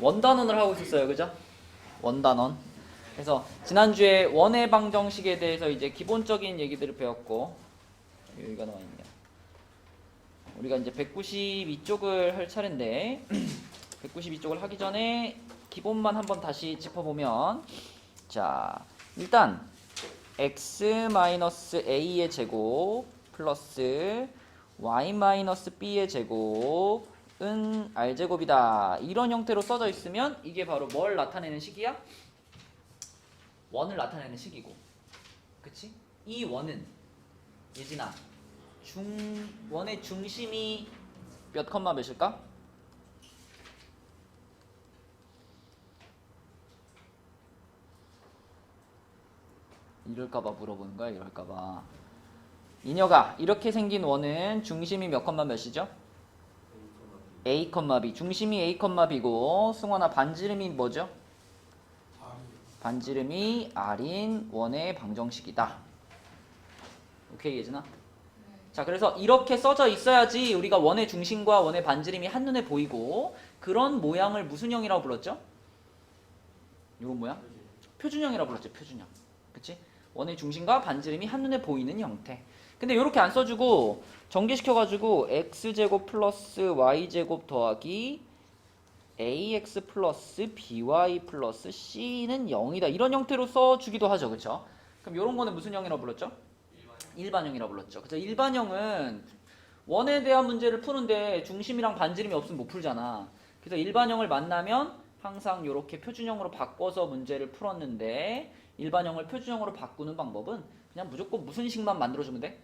원단원을 하고 있었어요. 그죠? 원단원. 그래서 지난주에 원의 방정식에 대해서 이제 기본적인 얘기들을 배웠고, 여기가 나와 있네요. 우리가 이제 192쪽을 할 차례인데 192쪽을 하기 전에 기본만 한번 다시 짚어보면, 자, 일단 x-a의 제곱 플러스 y-b의 제곱은 r제곱이다. 이런 형태로 써져 있으면 이게 바로 뭘 나타내는 식이야? 원을 나타내는 식이고, 그치? 이 원은 예진아, 원의 중심이 몇 컴마 몇일까? 이럴까봐 물어보는 거야. 이럴까봐. 이녀가 이렇게 생긴 원은 중심이 몇 컴마 몇이죠? a, b. 중심이 a, b고 승원아 반지름이 뭐죠? 반지름이 r인 원의 방정식이다. 오케이 예진아? 자, 그래서 이렇게 써져 있어야지 우리가 원의 중심과 원의 반지름이 한눈에 보이고, 그런 모양을 무슨 형이라고 불렀죠? 이런 모양? 표준형이라고 불렀죠. 표준형. 그치? 원의 중심과 반지름이 한눈에 보이는 형태. 근데 이렇게 안 써주고 전개시켜가지고 x제곱 플러스 y제곱 더하기 ax 플러스 by 플러스 c는 0이다. 이런 형태로 써주기도 하죠. 그쵸? 그럼 이런 거는 무슨 형이라고 불렀죠? 일반형이라고 불렀죠. 그래서 일반형은 원에 대한 문제를 푸는데 중심이랑 반지름이 없으면 못 풀잖아. 그래서 일반형을 만나면 항상 이렇게 표준형으로 바꿔서 문제를 풀었는데, 일반형을 표준형으로 바꾸는 방법은 그냥 무조건 무슨 식만 만들어주면 돼?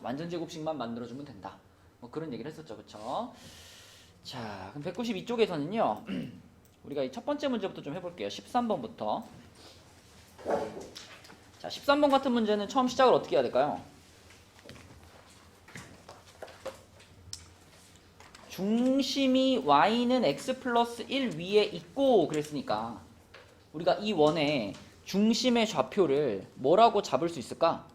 완전제곱식만 만들어주면 된다. 뭐 그런 얘기를 했었죠. 그쵸? 자, 그럼 192쪽에서는요 우리가 이 첫 번째 문제부터 좀 해볼게요. 13번부터. 자, 13번 같은 문제는 처음 시작을 어떻게 해야 될까요? 중심이 y는 x 플러스 1 위에 있고 그랬으니까 우리가 이 원의 중심의 좌표를 뭐라고 잡을 수 있을까?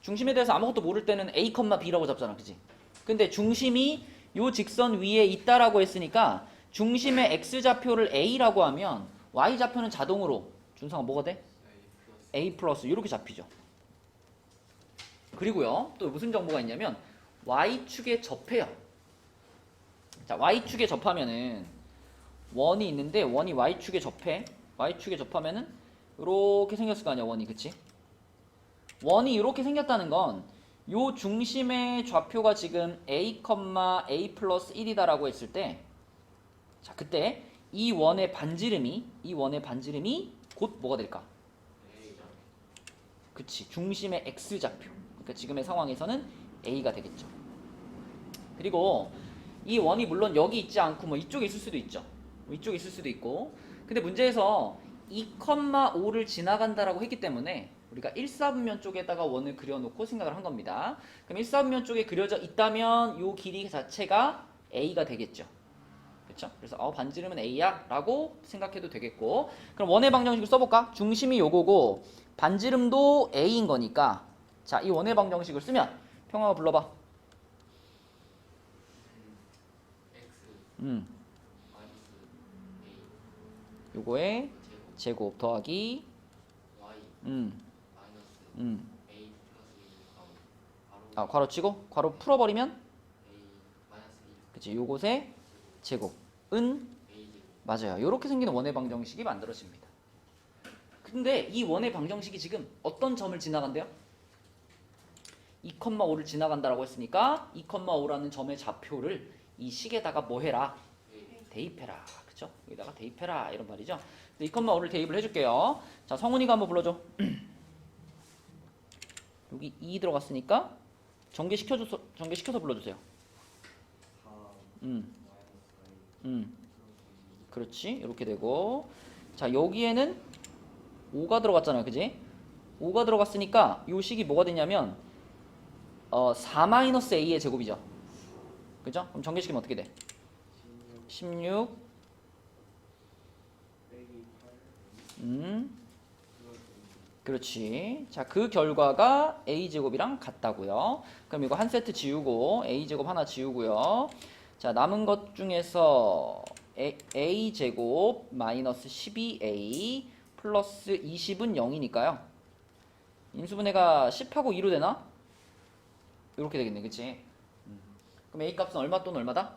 중심에 대해서 아무것도 모를 때는 a, b라고 잡잖아. 그치? 근데 중심이 요 직선 위에 있다라고 했으니까 중심의 x좌표를 a라고 하면 y좌표는 자동으로 준성아 뭐가 돼? a 플러스 이렇게 잡히죠. 그리고요 또 무슨 정보가 있냐면 y축에 접해요. 자, y축에 접하면은 원이 있는데 원이 y축에 접해. y축에 접하면은 이렇게 생겼을 거 아니야. 원이. 그치? 원이 이렇게 생겼다는 건 요 중심의 좌표가 지금 a, a 플러스 1이다라고 했을 때, 자, 그때 이 원의 반지름이 곧 뭐가 될까? 그치, 중심의 x좌표. 그러니까 지금의 상황에서는 a가 되겠죠. 그리고 이 원이 물론 여기 있지 않고 뭐 이쪽에 있을 수도 있죠. 이쪽에 있을 수도 있고. 근데 문제에서 2,5를 지나간다라고 했기 때문에 우리가 1사분면 쪽에다가 원을 그려놓고 생각을 한 겁니다. 그럼 1사분면 쪽에 그려져 있다면 이 길이 자체가 a가 되겠죠. 그렇죠? 그래서 반지름은 a야 라고 생각해도 되겠고, 그럼 원의 방정식을 써볼까? 중심이 요거고 반지름도 a인 거니까, 자, 이 원의 방정식을 쓰면 평화가 불러봐. 요거의 제곱 더하기 괄호 치고 괄호 풀어버리면, 그치, 요것의 제곱은 맞아요. 요렇게 생기는 원의 방정식이 만들어집니다. 근데 이 원의 방정식이 지금 어떤 점을 지나간대요? 2,5를 지나간다라고 했으니까 2,5라는 점의 좌표를 이 식에다가 뭐 해라? 대입해라. 그쵸? 여기다가 대입해라 이런 말이죠. 2,5를 대입을 해줄게요. 자, 성훈이가 한번 불러줘. 여기 2 들어갔으니까 전개시켜서 불러주세요. 그렇지. 이렇게 되고, 자, 여기에는 5가 들어갔잖아요. 그지? 5가 들어갔으니까 이 식이 뭐가 되냐면 4-a의 제곱이죠. 그죠? 그럼 전개시키면 어떻게 돼? 16 그렇지. 자, 그 결과가 a제곱이랑 같다고요. 그럼 이거 한 세트 지우고 a제곱 하나 지우고요. 자, 남은 것 중에서 a 제곱 마이너스 12a 플러스 20은 0이니까요. 인수분해가 10하고 2로 되나? 이렇게 되겠네, 그치? 그럼 a 값은 얼마 또는 얼마다?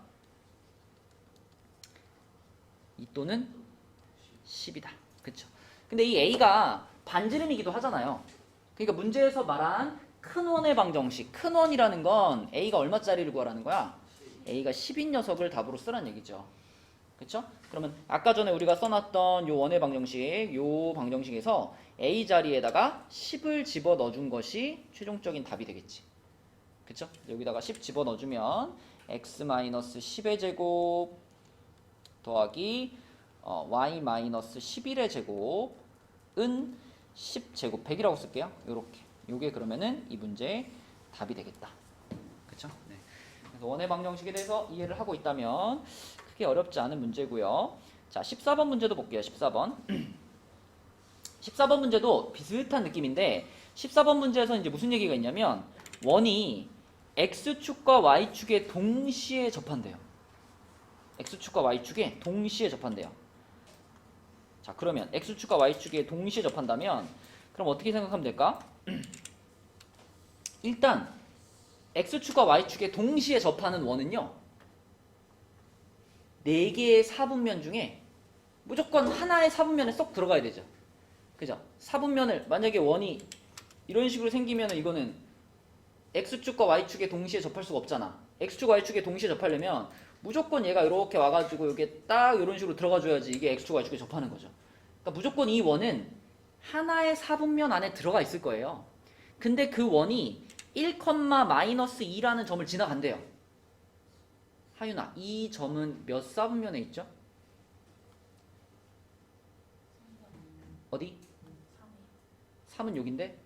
2 또는 10이다. 그쵸? 근데 이 a가 반지름이기도 하잖아요. 그러니까 문제에서 말한 큰 원의 방정식, 큰 원이라는 건 a가 얼마짜리를 구하라는 거야? a가 10인 녀석을 답으로 쓰라는 얘기죠. 그쵸? 그러면 아까 전에 우리가 써놨던 요 원의 방정식, 요 방정식에서 a 자리에다가 10을 집어 넣어준 것이 최종적인 답이 되겠지. 그쵸? 여기다가 10 집어 넣어주면 x-10의 제곱 더하기 y-11의 제곱은 10제곱 100이라고 쓸게요. 요렇게. 요게 그러면은 이 문제의 답이 되겠다. 그쵸? 네. 그래서 원의 방정식에 대해서 이해를 하고 있다면 크게 어렵지 않은 문제고요. 자, 14번 문제도 볼게요. 14번. 14번 문제도 비슷한 느낌인데 14번 문제에서 이제 무슨 얘기가 있냐면 원이 x축과 y축에 동시에 접한대요. x축과 y축에 동시에 접한대요. 자, 그러면 x축과 y축에 동시에 접한다면 그럼 어떻게 생각하면 될까? 일단 x축과 y축에 동시에 접하는 원은요 4개의 사분면 중에 무조건 하나의 사분면에 쏙 들어가야 되죠. 그죠? 사분면을 만약에 원이 이런 식으로 생기면 이거는 x축과 y축에 동시에 접할 수가 없잖아. x축, y축에 동시에 접하려면 무조건 얘가 이렇게 와가지고 이게 딱 이런 식으로 들어가줘야지 이게 x축, y축에 접하는 거죠. 그러니까 무조건 이 원은 하나의 사분면 안에 들어가 있을 거예요. 근데 그 원이 1,-2라는 점을 지나간대요. 하윤아, 이 점은 몇 사분면에 있죠? 어디? 3은 여긴데?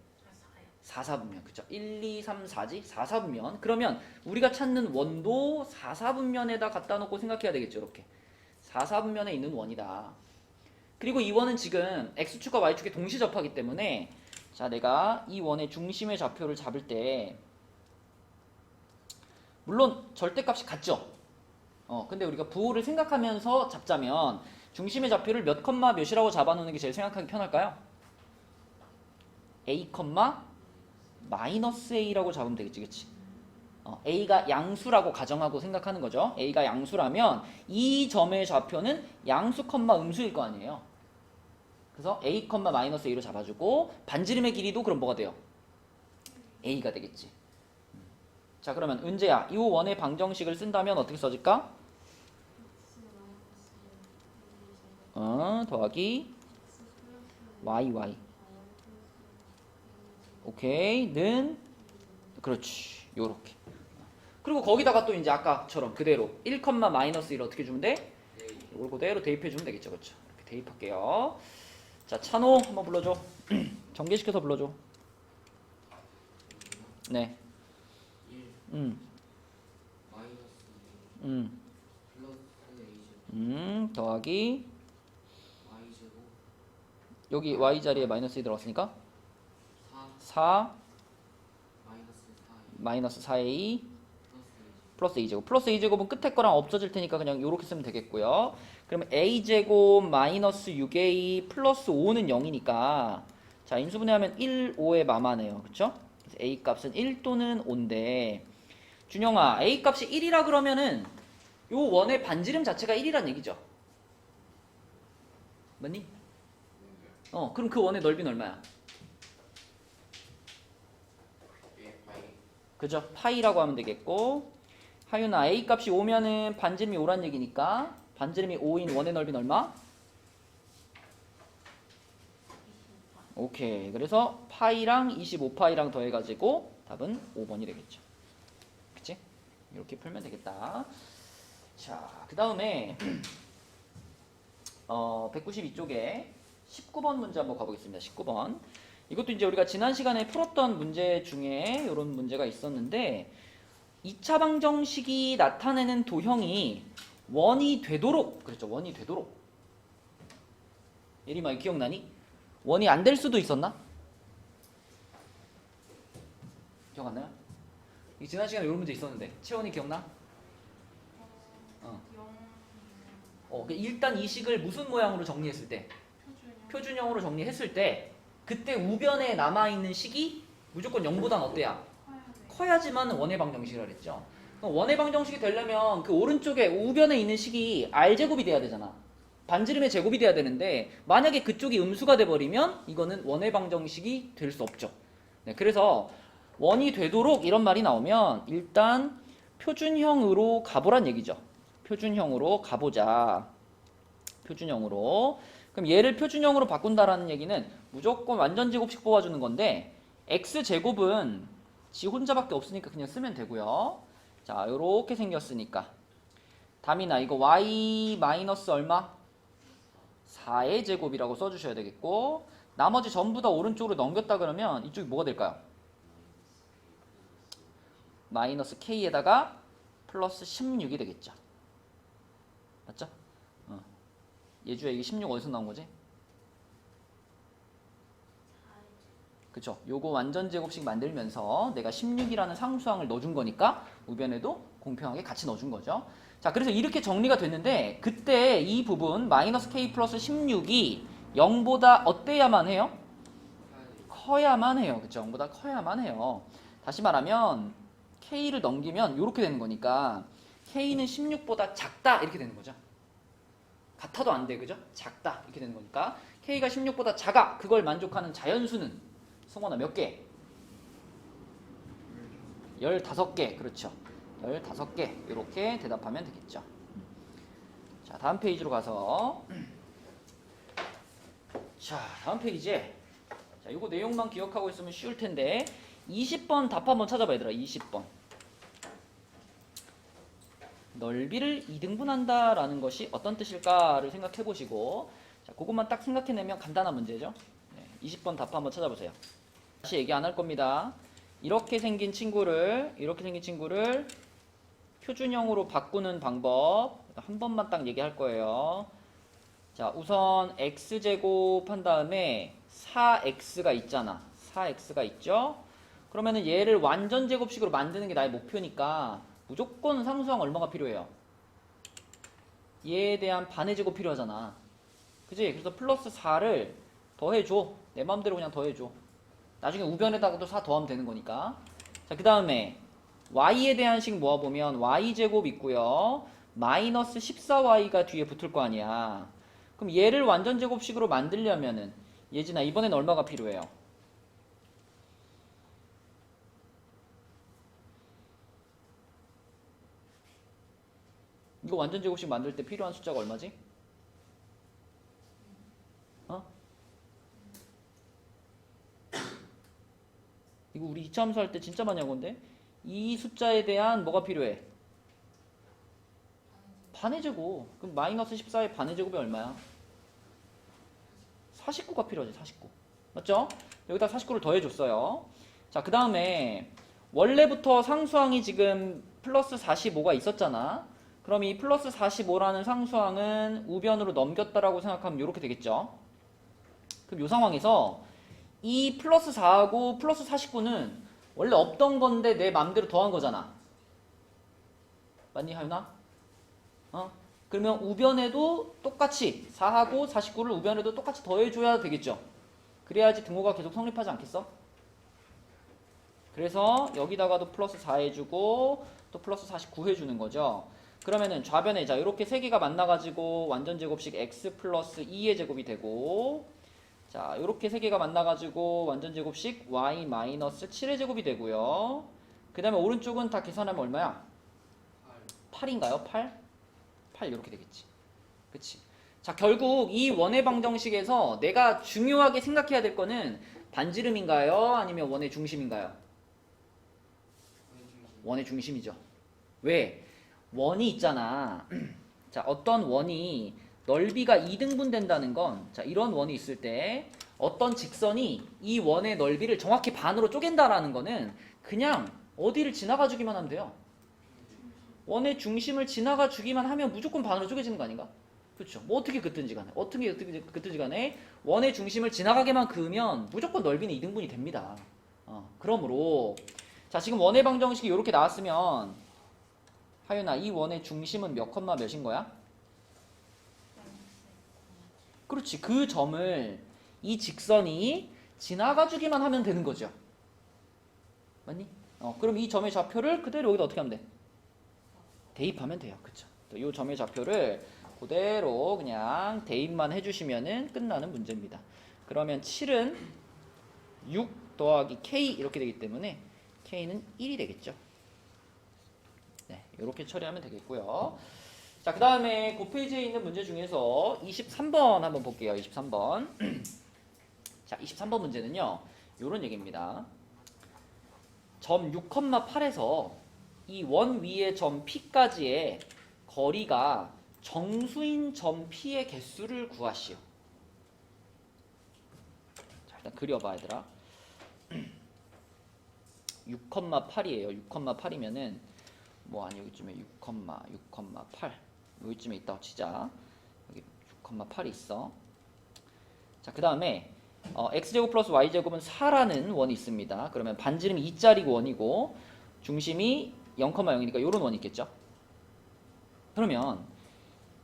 4사분면. 그쵸? 1, 2, 3, 4지? 4사분면. 그러면 우리가 찾는 원도 4사분면에다 갖다 놓고 생각해야 되겠죠. 이렇게. 4사분면에 있는 원이다. 그리고 이 원은 지금 x축과 y축에 동시 접하기 때문에 자, 내가 이 원의 중심의 좌표를 잡을 때 물론 절대값이 같죠. 근데 우리가 부호를 생각하면서 잡자면 중심의 좌표를 몇 컴마 몇이라고 잡아놓는 게 제일 생각하기 편할까요? a 마이너스 a라고 잡으면 되겠지, 그치? a가 양수라고 가정하고 생각하는 거죠. a가 양수라면 이 점의 좌표는 양수 컴마 음수일 거 아니에요. 그래서 a 마이너스 a로 잡아주고 반지름의 길이도 그럼 뭐가 돼요? a가 되겠지. 자, 그러면 은재야, 이 원의 방정식을 쓴다면 어떻게 써질까? 더하기 yy. 오케이, 는 그렇지, 요렇게. 그리고 거기다가 또 이제 아까처럼 그대로 1, 마이너스 1 어떻게 주면 돼? 이걸 그대로 대입해 주면 되겠죠, 그렇죠? 이렇게 대입할게요. 자, 찬호 한번 불러줘. 전개시켜서 불러줘. 네. 1 마이너스 플러스 a제곱 더하기 y제곱 여기 y 자리에 마이너스 2 들어갔으니까 4 4 마이너스 4a 마이너스 4a 플러스 a제곱 플러스 a제곱은 끝에 거랑 없어질 테니까 그냥 이렇게 쓰면 되겠고요. 그러면 a제곱 마이너스 6a 플러스 5는 0이니까 자, 인수분해하면 1, 5의 마마네요. 그쵸? 그래서 a 값은 1 또는 5인데 준영아, a 값이 1이라 그러면은 요 원의 반지름 자체가 1이란 얘기죠. 맞니? 그럼 그 원의 넓이는 얼마야? 그죠? 파이라고 하면 되겠고 하윤아, a 값이 5면은 반지름이 5란 얘기니까 반지름이 5인 원의 넓이는 얼마? 오케이. 그래서 파이랑 25파이랑 더해가지고 답은 5번이 되겠죠. 그치? 이렇게 풀면 되겠다. 자, 그 다음에 192쪽에 19번 문제 한번 가보겠습니다. 19번. 이것도 이제 우리가 지난 시간에 풀었던 문제 중에 이런 문제가 있었는데 2차 방정식이 나타내는 도형이 원이 되도록 그랬죠. 원이 되도록. 예림아, 기억나니? 원이 안 될 수도 있었나? 기억 안 나요? 지난 시간에 이런 문제 있었는데 채원이 기억나? 일단 이 식을 무슨 모양으로 정리했을 때? 표준형으로 정리했을 때 그때 우변에 남아있는 식이 무조건 0보단 어때야? 커야지만 원의 방정식이라 그랬죠. 그럼 원의 방정식이 되려면 그 오른쪽에 우변에 있는 식이 R제곱이 돼야 되잖아. 반지름의 제곱이 돼야 되는데 만약에 그쪽이 음수가 돼버리면 이거는 원의 방정식이 될 수 없죠. 네, 그래서 원이 되도록 이런 말이 나오면 일단 표준형으로 가보란 얘기죠. 표준형으로 가보자. 표준형으로. 그럼 얘를 표준형으로 바꾼다라는 얘기는 무조건 완전 제곱식 뽑아주는 건데 x제곱은 지 혼자밖에 없으니까 그냥 쓰면 되고요. 자, 요렇게 생겼으니까 담이나 이거 y 마이너스 얼마? 4의 제곱이라고 써주셔야 되겠고 나머지 전부 다 오른쪽으로 넘겼다 그러면 이쪽이 뭐가 될까요? 마이너스 k에다가 플러스 16이 되겠죠. 맞죠? 예주야 이게 16 어디서 나온 거지? 그쵸? 요거 완전 제곱식 만들면서 내가 16이라는 상수항을 넣어준 거니까 우변에도 공평하게 같이 넣어준 거죠. 자, 그래서 이렇게 정리가 됐는데 그때 이 부분 마이너스 k 플러스 16이 0보다 어때야만 해요? 커야만 해요. 그쵸? 0보다 커야만 해요. 다시 말하면 k를 넘기면 이렇게 되는 거니까 k는 16보다 작다 이렇게 되는 거죠. 같아도 안 돼, 그죠? 작다 이렇게 되는 거니까 k가 16보다 작아 그걸 만족하는 자연수는 승원아 몇 개? 15개. 그렇죠. 15개 이렇게 대답하면 되겠죠. 자, 다음 페이지로 가서 자, 다음 페이지에 자, 요거 내용만 기억하고 있으면 쉬울 텐데 20번 답 한번 찾아봐 얘들아. 20번 넓이를 2등분한다 라는 것이 어떤 뜻일까를 생각해 보시고 자, 그것만 딱 생각해내면 간단한 문제죠. 네, 20번 답 한번 찾아보세요. 다시 얘기 안 할 겁니다. 이렇게 생긴 친구를 표준형으로 바꾸는 방법 한 번만 딱 얘기할 거예요. 자, 우선 x제곱 한 다음에 4x가 있잖아. 4x가 있죠? 그러면은 얘를 완전 제곱식으로 만드는 게 나의 목표니까 무조건 상수항 얼마가 필요해요? 얘에 대한 반의 제곱 필요하잖아. 그지? 그래서 플러스 4를 더해줘. 내 맘대로 그냥 더해줘. 나중에 우변에다가도 4 더하면 되는 거니까. 자, 그 다음에 y에 대한 식 모아보면 y제곱 있고요. 마이너스 14y가 뒤에 붙을 거 아니야. 그럼 얘를 완전 제곱식으로 만들려면은 예진아 이번엔 얼마가 필요해요? 이거 완전 제곱식 만들 때 필요한 숫자가 얼마지? 이거 우리 2차 함수 할 때 진짜 많이 한 건데 이 숫자에 대한 뭐가 필요해? 반의 제곱. 그럼 마이너스 14의 반의 제곱이 얼마야? 49가 필요하지. 49 맞죠? 여기다 49를 더해줬어요. 자, 그 다음에 원래부터 상수항이 지금 플러스 45가 있었잖아. 그럼 이 플러스 45라는 상수항은 우변으로 넘겼다라고 생각하면 이렇게 되겠죠. 그럼 이 상황에서 이 플러스 4하고 플러스 49는 원래 없던 건데 내 맘대로 더한 거잖아. 맞니 하윤아? 그러면 우변에도 똑같이 4하고 49를 우변에도 똑같이 더해줘야 되겠죠. 그래야지 등호가 계속 성립하지 않겠어? 그래서 여기다가도 플러스 4 해주고 또 플러스 49 해주는 거죠. 그러면은 좌변에 자 이렇게 세 개가 만나가지고 완전 제곱식 x 플러스 2의 제곱이 되고 자 이렇게 세 개가 만나가지고 완전 제곱식 y 마이너스 7의 제곱이 되고요. 그 다음에 오른쪽은 다 계산하면 얼마야? 8인가요? 8? 8 이렇게 되겠지. 그치? 자, 결국 이 원의 방정식에서 내가 중요하게 생각해야 될 거는 반지름인가요? 아니면 원의 중심인가요? 원의 중심이죠. 왜? 원이 있잖아. 자, 어떤 원이 넓이가 2등분 된다는 건 자, 이런 원이 있을 때 어떤 직선이 이 원의 넓이를 정확히 반으로 쪼갠다라는 거는 그냥 어디를 지나가 주기만 하면 돼요. 원의 중심을 지나가 주기만 하면 무조건 반으로 쪼개지는 거 아닌가? 그렇죠. 뭐 어떻게 긋든지 간에 어떻게 긋든지 간에 원의 중심을 지나가게만 그으면 무조건 넓이는 2등분이 됩니다. 그러므로 자 지금 원의 방정식이 이렇게 나왔으면 하윤아, 이 원의 중심은 몇 컴마 몇인 거야? 그렇지. 그 점을 이 직선이 지나가주기만 하면 되는 거죠. 맞니? 그럼 이 점의 좌표를 그대로 여기다 어떻게 하면 돼? 대입하면 돼요. 그쵸? 이 점의 좌표를 그대로 그냥 대입만 해주시면은 끝나는 문제입니다. 그러면 7은 6 더하기 K 이렇게 되기 때문에 K는 1이 되겠죠. 네, 이렇게 처리하면 되겠고요. 자, 그 다음에 그 페이지에 있는 문제 중에서 23번 한번 볼게요. 23번. 자, 23번 문제는요. 요런 얘기입니다. 점 6,8에서 이 원 위의 점 P까지의 거리가 정수인 점 P의 개수를 구하시오. 자, 일단 그려봐, 얘들아. 6,8이에요. 6,8이면은 뭐 아니 여기쯤에 6,8 여기쯤에 있다고 치자. 여기 6,8이 있어. 자, 그 다음에 x제곱 플러스 y제곱은 4라는 원이 있습니다. 그러면 반지름이 2짜리 원이고 중심이 0,0이니까 요런 원이 있겠죠. 그러면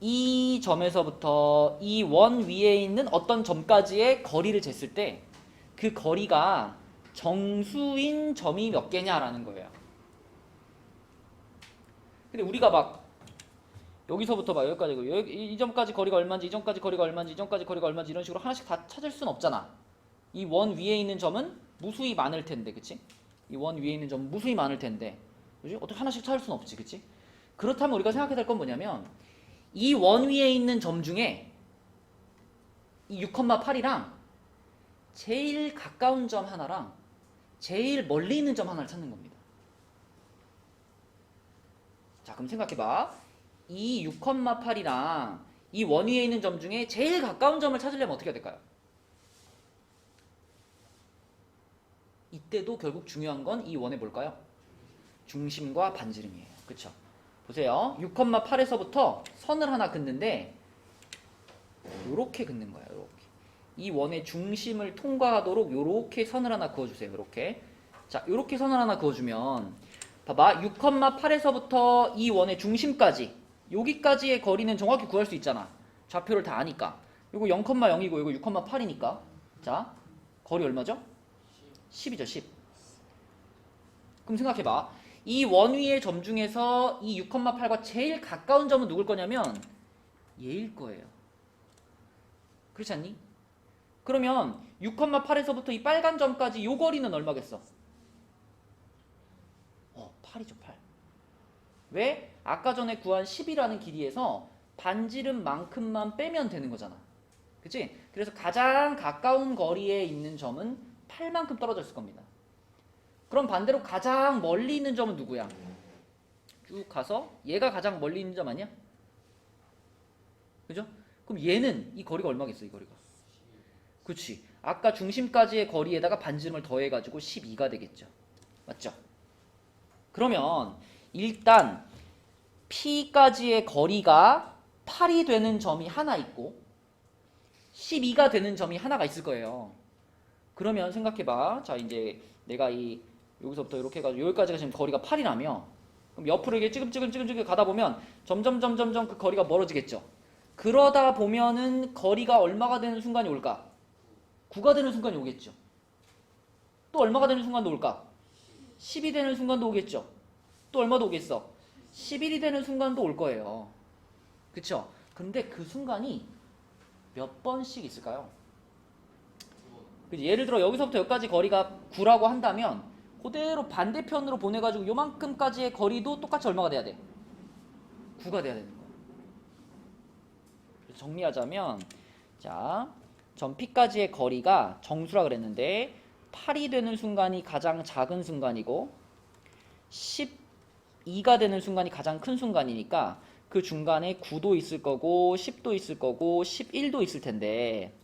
이 점에서부터 이 원 위에 있는 어떤 점까지의 거리를 쟀을 때 그 거리가 정수인 점이 몇 개냐라는 거예요. 근데 우리가 막 여기서부터 막 여기까지 이 점까지 거리가 얼마인지 이 점까지 거리가 얼마인지 이 점까지 거리가 얼마인지 이런 식으로 하나씩 다 찾을 수는 없잖아. 이 원 위에 있는 점은 무수히 많을 텐데, 그치? 이 원 위에 있는 점은 무수히 많을 텐데, 그치? 어떻게 하나씩 찾을 수는 없지, 그치? 그렇다면 우리가 생각해야 될 건 뭐냐면 이 원 위에 있는 점 중에 이 6,8이랑 제일 가까운 점 하나랑 제일 멀리 있는 점 하나를 찾는 겁니다. 자, 그럼 생각해봐. 이 6,8이랑 이 원 위에 있는 점 중에 제일 가까운 점을 찾으려면 어떻게 해야 될까요? 이때도 결국 중요한 건 이 원의 뭘까요? 중심과 반지름이에요. 그쵸? 보세요. 6,8에서부터 선을 하나 긋는데 요렇게 긋는 거예요. 요렇게. 이 원의 중심을 통과하도록 요렇게 선을 하나 그어주세요. 요렇게. 자, 요렇게 선을 하나 그어주면 봐봐. 6,8에서부터 이 원의 중심까지 여기까지의 거리는 정확히 구할 수 있잖아. 좌표를 다 아니까. 요거 0,0이고 요거 6,8이니까. 자, 거리 얼마죠? 10이죠. 10. 그럼 생각해봐. 이 원 위의 점 중에서 이 6,8과 제일 가까운 점은 누굴 거냐면 얘일 거예요. 그렇지 않니? 그러면 6,8에서부터 이 빨간 점까지 요 거리는 얼마겠어? 8이죠. 8. 왜? 아까 전에 구한 10이라는 길이에서 반지름만큼만 빼면 되는 거잖아. 그치? 그래서 가장 가까운 거리에 있는 점은 8만큼 떨어져 있을 겁니다. 그럼 반대로 가장 멀리 있는 점은 누구야? 쭉 가서 얘가 가장 멀리 있는 점 아니야? 그죠? 그럼 얘는 이 거리가 얼마겠어? 이 거리가. 그치? 아까 중심까지의 거리에다가 반지름을 더해가지고 12가 되겠죠. 맞죠? 그러면 일단 P까지의 거리가 8이 되는 점이 하나 있고 12가 되는 점이 하나가 있을 거예요. 그러면 생각해봐. 자, 이제 내가 여기서부터 이렇게 해가지고 여기까지가 지금 거리가 8이라며 그럼 옆으로 이게 찌금찌금 가다 보면 점점 그 거리가 멀어지겠죠. 그러다 보면은 거리가 얼마가 되는 순간이 올까? 9가 되는 순간이 오겠죠. 또 얼마가 되는 순간도 올까? 10이 되는 순간도 오겠죠. 또 얼마도 오겠어? 11이 되는 순간도 올 거예요. 그쵸? 근데 그 순간이 몇 번씩 있을까요? 예를 들어 여기서부터 여기까지 거리가 9라고 한다면 그대로 반대편으로 보내가지고 요만큼까지의 거리도 똑같이 얼마가 돼야 돼? 9가 돼야 되는 거예요. 정리하자면 자, 점 P까지의 거리가 정수라 그랬는데 8이 되는 순간이 가장 작은 순간이고 12가 되는 순간이 가장 큰 순간이니까 그 중간에 9도 있을 거고 10도 있을 거고 11도 있을 텐데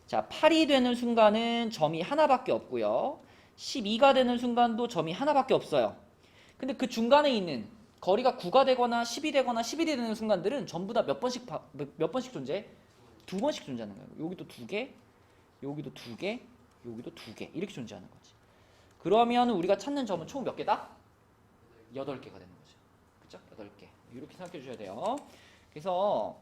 자, 8이 되는 순간은 점이 하나밖에 없고요. 12가 되는 순간도 점이 하나밖에 없어요. 근데 그 중간에 있는 거리가 9가 되거나 10이 되거나 11이 되는 순간들은 전부 다 몇 번씩 존재해? 2번씩 존재하는 거예요. 여기도 2개, 여기도 2개, 여기도 2개 이렇게 존재하는 거지. 그러면 우리가 찾는 점은 총 몇 개다? 8개가 되는 거죠. 그죠? 8개. 이렇게 생각해 주셔야 돼요. 그래서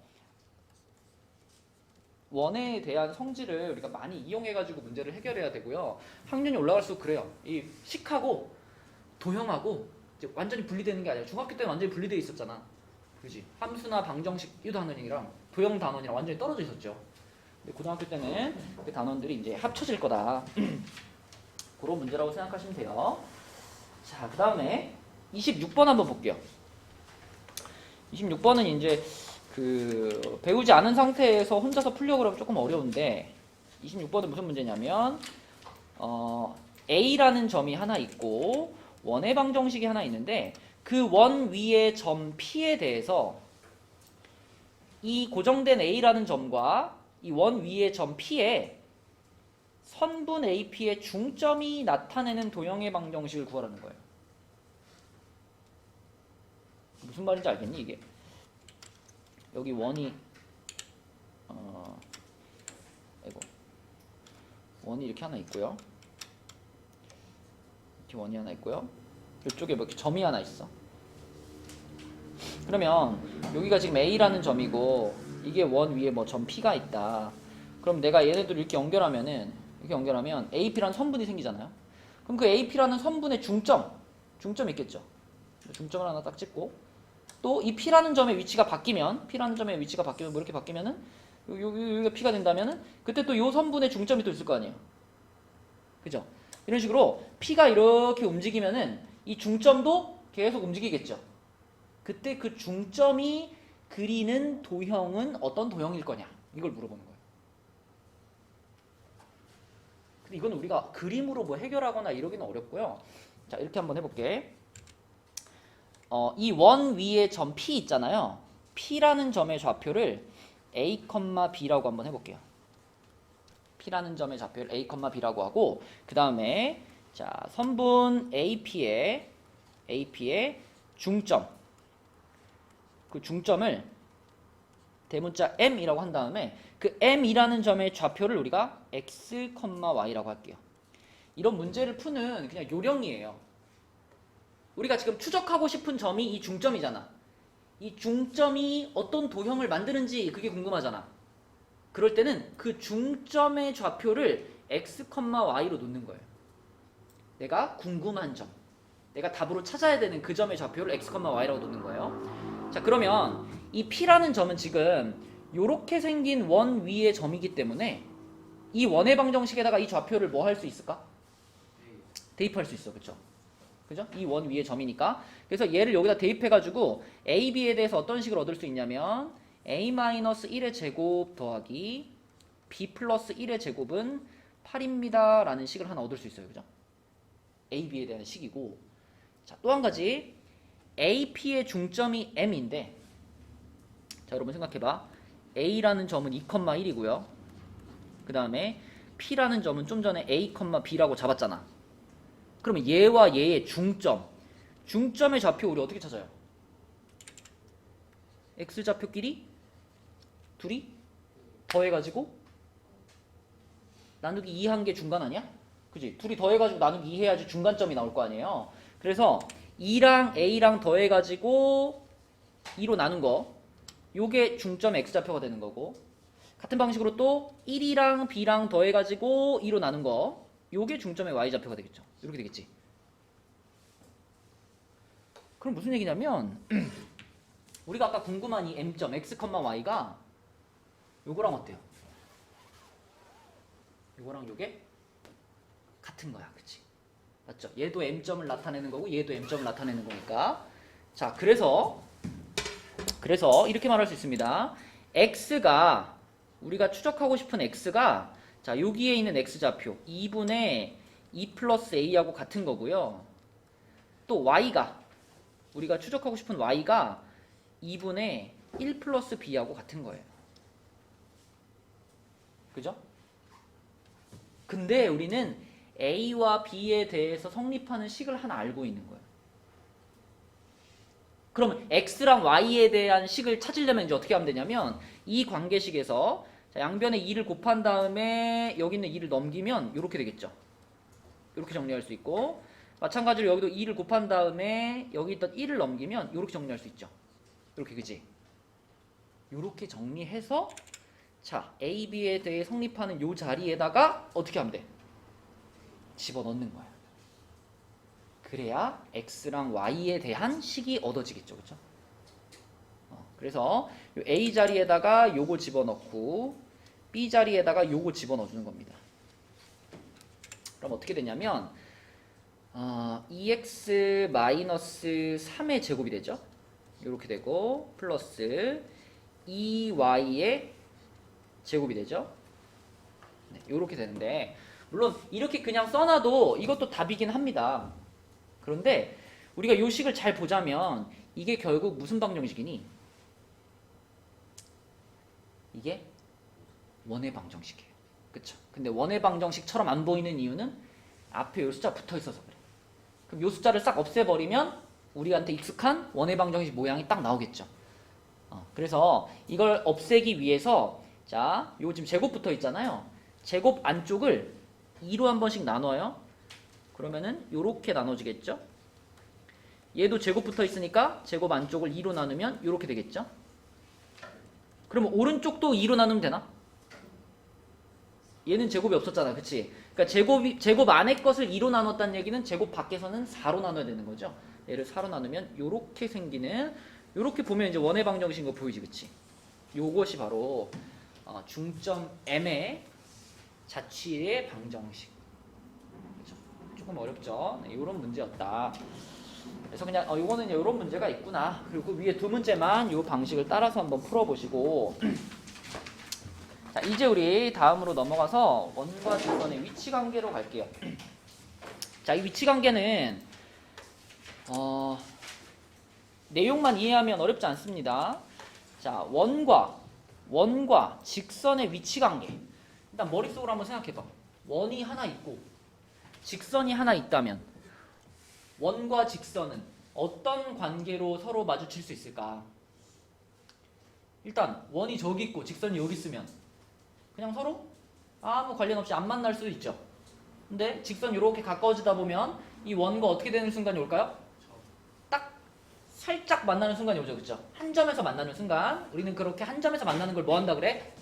원에 대한 성질을 우리가 많이 이용해가지고 문제를 해결해야 되고요. 학년이 올라갈수록 그래요. 이 식하고 도형하고 이제 완전히 분리되는 게 아니라 중학교 때는 완전히 분리되어 있었잖아. 그지? 함수나 방정식 이 단원이랑 도형 단원이랑 완전히 떨어져 있었죠. 근데 고등학교 때는 그 단원들이 이제 합쳐질 거다. 그런 문제라고 생각하시면 돼요. 자, 그 다음에 26번 한번 볼게요. 26번은 이제 그 배우지 않은 상태에서 혼자서 풀려고 그러면 조금 어려운데 26번은 무슨 문제냐면 A라는 점이 하나 있고 원의 방정식이 하나 있는데 그 원 위의 점 P에 대해서 이 고정된 A라는 점과 이 원 위의 점 P에 선분 AP의 중점이 나타내는 도형의 방정식을 구하라는 거예요. 무슨 말인지 알겠니 이게? 여기 원이 원이 이렇게 하나 있고요. 이렇게 원이 하나 있고요. 이쪽에 뭐 이렇게 점이 하나 있어. 그러면 여기가 지금 A라는 점이고 이게 원 위에 뭐 점 P가 있다. 그럼 내가 얘네들 이렇게 연결하면 AP라는 선분이 생기잖아요. 그럼 그 AP라는 선분의 중점 있겠죠. 중점을 하나 딱 찍고 또 이 P라는 점의 위치가 바뀌면 뭐 이렇게 바뀌면은 여기가 P가 된다면은 그때 또 요 선분의 중점이 또 있을 거 아니에요. 그죠? 이런 식으로 P가 이렇게 움직이면은 이 중점도 계속 움직이겠죠. 그때 그 중점이 그리는 도형은 어떤 도형일 거냐 이걸 물어보는 거예요. 근데 이건 우리가 그림으로 뭐 해결하거나 이러기는 어렵고요. 자, 이렇게 한번 해볼게. 이 원 위에 점 P 있잖아요. P라는 점의 좌표를 A, B라고 한번 해볼게요. P라는 점의 좌표를 A, B라고 하고 그 다음에 자 선분 AP의 중점 그 중점을 대문자 M이라고 한 다음에 그 M이라는 점의 좌표를 우리가 X, Y라고 할게요. 이런 문제를 푸는 그냥 요령이에요. 우리가 지금 추적하고 싶은 점이 이 중점이잖아. 이 중점이 어떤 도형을 만드는지 그게 궁금하잖아. 그럴 때는 그 중점의 좌표를 X, Y로 놓는 거예요. 내가 궁금한 점, 내가 답으로 찾아야 되는 그 점의 좌표를 X, Y라고 놓는 거예요. 자, 그러면 이 P라는 점은 지금 이렇게 생긴 원 위의 점이기 때문에 이 원의 방정식에다가 이 좌표를 뭐 할 수 있을까? 대입할 수 있어. 그쵸? 그죠? 이 원 위의 점이니까. 그래서 얘를 여기다 대입해가지고 A, B에 대해서 어떤 식을 얻을 수 있냐면 A-1의 제곱 더하기 B 플러스 1의 제곱은 8입니다. 라는 식을 하나 얻을 수 있어요. 그죠? A, B에 대한 식이고. 자, 또 한 가지. AP의 중점이 M인데 자, 여러분 생각해봐. A라는 점은 2,1이고요. 그 다음에 P라는 점은 좀 전에 A, B라고 잡았잖아. 그러면 얘와 얘의 중점의 좌표 우리 어떻게 찾아요? X좌표끼리 둘이 더해가지고 나누기 2한 게 중간 아니야? 그지? 둘이 더해가지고 나누기 2 해야지 중간점이 나올 거 아니에요. 그래서 2랑 A랑 더해가지고 2로 나눈 거 요게 중점 X좌표가 되는 거고 같은 방식으로 또 1이랑 B랑 더해가지고 2로 나눈 거 요게 중점의 Y좌표가 되겠죠. 이렇게 되겠지. 그럼 무슨 얘기냐면 우리가 아까 궁금한 이 M점 X, Y가 요거랑 어때요? 요거랑 요게 같은 거야. 그치? 맞죠? 얘도 M점을 나타내는 거고 얘도 M점을 나타내는 거니까. 자, 그래서 이렇게 말할 수 있습니다. X가 우리가 추적하고 싶은 X가 자, 여기에 있는 X좌표 2분의 2 플러스 A하고 같은 거고요. 또 Y가 우리가 추적하고 싶은 Y가 2분의 1 플러스 B하고 같은 거예요. 그죠? 근데 우리는 A와 B에 대해서 성립하는 식을 하나 알고 있는 거예요. 그러면 X랑 Y에 대한 식을 찾으려면 이제 어떻게 하면 되냐면 이 관계식에서 자, 양변에 2를 곱한 다음에 여기 있는 2를 넘기면 이렇게 되겠죠. 이렇게 정리할 수 있고 마찬가지로 여기도 2를 곱한 다음에 여기 있던 1을 넘기면 이렇게 정리할 수 있죠. 이렇게 그지? 이렇게 정리해서 자 A, B에 대해 성립하는 요 자리에다가 어떻게 하면 돼? 집어넣는 거야. 그래야 X랑 Y에 대한 식이 얻어지겠죠. 그렇죠? 그래서 요 A 자리에다가 요거 집어넣고 B 자리에다가 요거 집어넣어주는 겁니다. 그럼 어떻게 되냐면 2x-3의 제곱이 되죠. 이렇게 되고 플러스 2y의 제곱이 되죠. 네, 이렇게 되는데 물론 이렇게 그냥 써놔도 이것도 답이긴 합니다. 그런데 우리가 요 식을 잘 보자면 이게 결국 무슨 방정식이니? 이게 원의 방정식이에요. 그쵸? 근데 원의 방정식처럼 안 보이는 이유는 앞에 요 숫자 붙어 있어서 그래. 그럼 요 숫자를 싹 없애버리면 우리한테 익숙한 원의 방정식 모양이 딱 나오겠죠. 그래서 이걸 없애기 위해서 자, 요 지금 제곱 붙어 있잖아요. 제곱 안쪽을 2로 한 번씩 나눠요. 그러면은 요렇게 나눠지겠죠. 얘도 제곱 붙어 있으니까 제곱 안쪽을 2로 나누면 요렇게 되겠죠. 그러면 오른쪽도 2로 나누면 되나? 얘는 제곱이 없었잖아. 그치? 그러니까 제곱 안의 것을 2로 나눴다는 얘기는 제곱 밖에서는 4로 나눠야 되는 거죠. 얘를 4로 나누면 요렇게 생기는 요렇게 보면 이제 원의 방정식인 거 보이지. 그치? 요것이 바로 중점 M의 자취의 방정식. 그쵸? 조금 어렵죠? 네, 요런 문제였다. 그래서 그냥 요거는 이제 요런 문제가 있구나. 그리고 위에 두 문제만 요 방식을 따라서 한번 풀어보시고 자, 이제 우리 다음으로 넘어가서 원과 직선의 위치 관계로 갈게요. 자, 이 위치 관계는 내용만 이해하면 어렵지 않습니다. 자, 원과 직선의 위치 관계. 일단 머릿속으로 한번 생각해봐. 원이 하나 있고 직선이 하나 있다면 원과 직선은 어떤 관계로 서로 마주칠 수 있을까? 일단 원이 저기 있고 직선이 여기 있으면 그냥 서로 아무 관련 없이 안 만날 수도 있죠. 근데 직선이 이렇게 가까워지다 보면 이 원과 어떻게 되는 순간이 올까요? 딱 살짝 만나는 순간이 오죠. 그렇죠? 한 점에서 만나는 순간 우리는 그렇게 한 점에서 만나는 걸 뭐 한다 그래?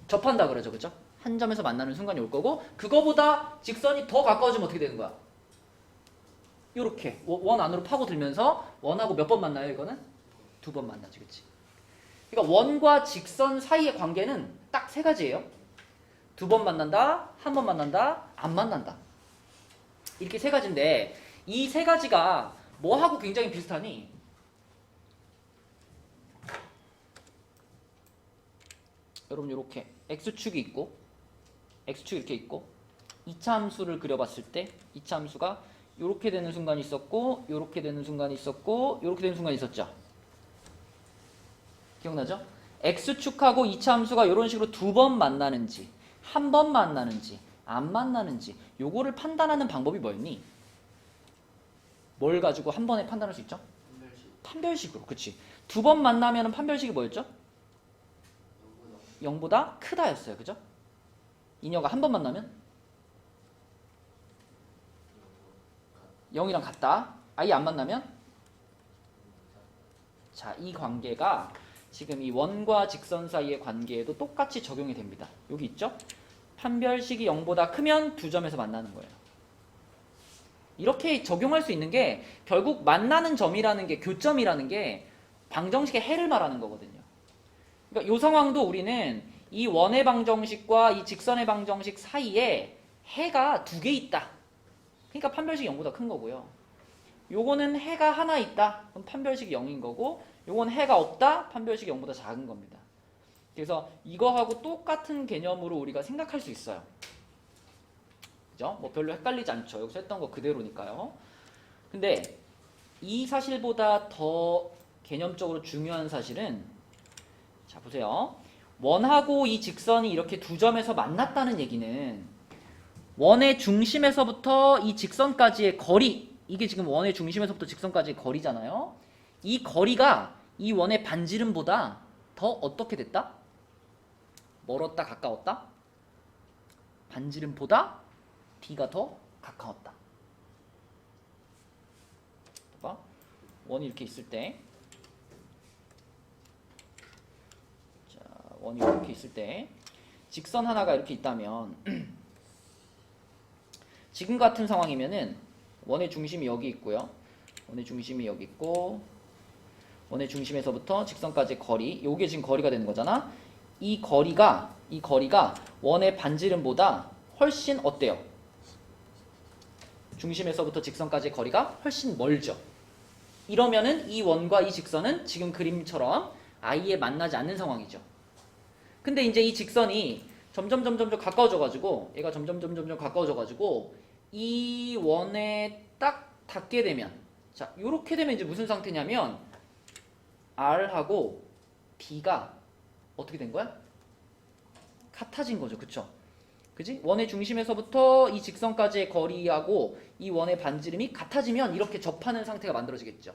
접한다 그러죠. 그렇죠? 한 점에서 만나는 순간이 올 거고 그거보다 직선이 더 가까워지면 어떻게 되는 거야? 요렇게 원 안으로 파고들면서 원하고 몇 번 만나요? 이거는? 2번 만나지. 그치? 그러니까 원과 직선 사이의 관계는 딱 3가지예요. 2번 만난다, 한 번 만난다, 안 만난다. 이렇게 3가지인데 이 3가지가 뭐하고 굉장히 비슷하니? 여러분 이렇게 x축이 있고 x축이 이렇게 있고 2차 함수를 그려봤을 때 2차 함수가 요렇게 되는 순간이 있었고 요렇게 되는 순간이 있었고 요렇게 되는 순간이 있었죠. 기억나죠? x축하고 2차 함수가 이런 식으로 2번 만나는지 한 번 만나는지 안 만나는지 요거를 판단하는 방법이 뭐였니? 뭘 가지고 한 번에 판단할 수 있죠? 판별식으로. 그치? 2번 만나면 판별식이 뭐였죠? 0보다 크다였어요. 그죠? 이녀가 한 번 만나면 0이랑 같다. 아예 안 만나면 자, 이 관계가 지금 이 원과 직선 사이의 관계에도 똑같이 적용이 됩니다. 여기 있죠? 판별식이 0보다 크면 2점에서 만나는 거예요. 이렇게 적용할 수 있는 게 결국 만나는 점이라는 게 교점이라는 게 방정식의 해를 말하는 거거든요. 그러니까 이 상황도 우리는 이 원의 방정식과 이 직선의 방정식 사이에 해가 2개 있다. 그러니까 판별식이 0보다 큰 거고요. 요거는 해가 하나 있다. 그럼 판별식이 0인 거고 요건 해가 없다. 판별식이 0보다 작은 겁니다. 그래서 이거하고 똑같은 개념으로 우리가 생각할 수 있어요. 그죠? 뭐 별로 헷갈리지 않죠. 여기서 했던 거 그대로니까요. 근데 이 사실보다 더 개념적으로 중요한 사실은 자 보세요. 원하고 이 직선이 이렇게 2점에서 만났다는 얘기는 원의 중심에서부터 이 직선까지의 거리, 이게 지금 원의 중심에서부터 직선까지의 거리잖아요. 이 거리가 이 원의 반지름보다 더 어떻게 됐다? 멀었다, 가까웠다? 반지름보다 D가 더 가까웠다. 볼까? 원이 이렇게 있을 때, 자, 원이 이렇게 있을 때 직선 하나가 이렇게 있다면 지금 같은 상황이면은 원의 중심이 여기 있고요. 원의 중심이 여기 있고 원의 중심에서부터 직선까지의 거리, 요게 지금 거리가 되는 거잖아. 이 거리가 원의 반지름보다 훨씬 어때요? 중심에서부터 직선까지의 거리가 훨씬 멀죠. 이러면은 이 원과 이 직선은 지금 그림처럼 아예 만나지 않는 상황이죠. 근데 이제 이 직선이 점점 가까워져 가지고 얘가 점점 가까워져 가지고 이 원에 딱 닿게 되면, 자, 요렇게 되면 이제 무슨 상태냐면 R하고 D가 어떻게 된 거야? 같아진 거죠. 그쵸? 그지? 원의 중심에서부터 이 직선까지의 거리하고 이 원의 반지름이 같아지면 이렇게 접하는 상태가 만들어지겠죠.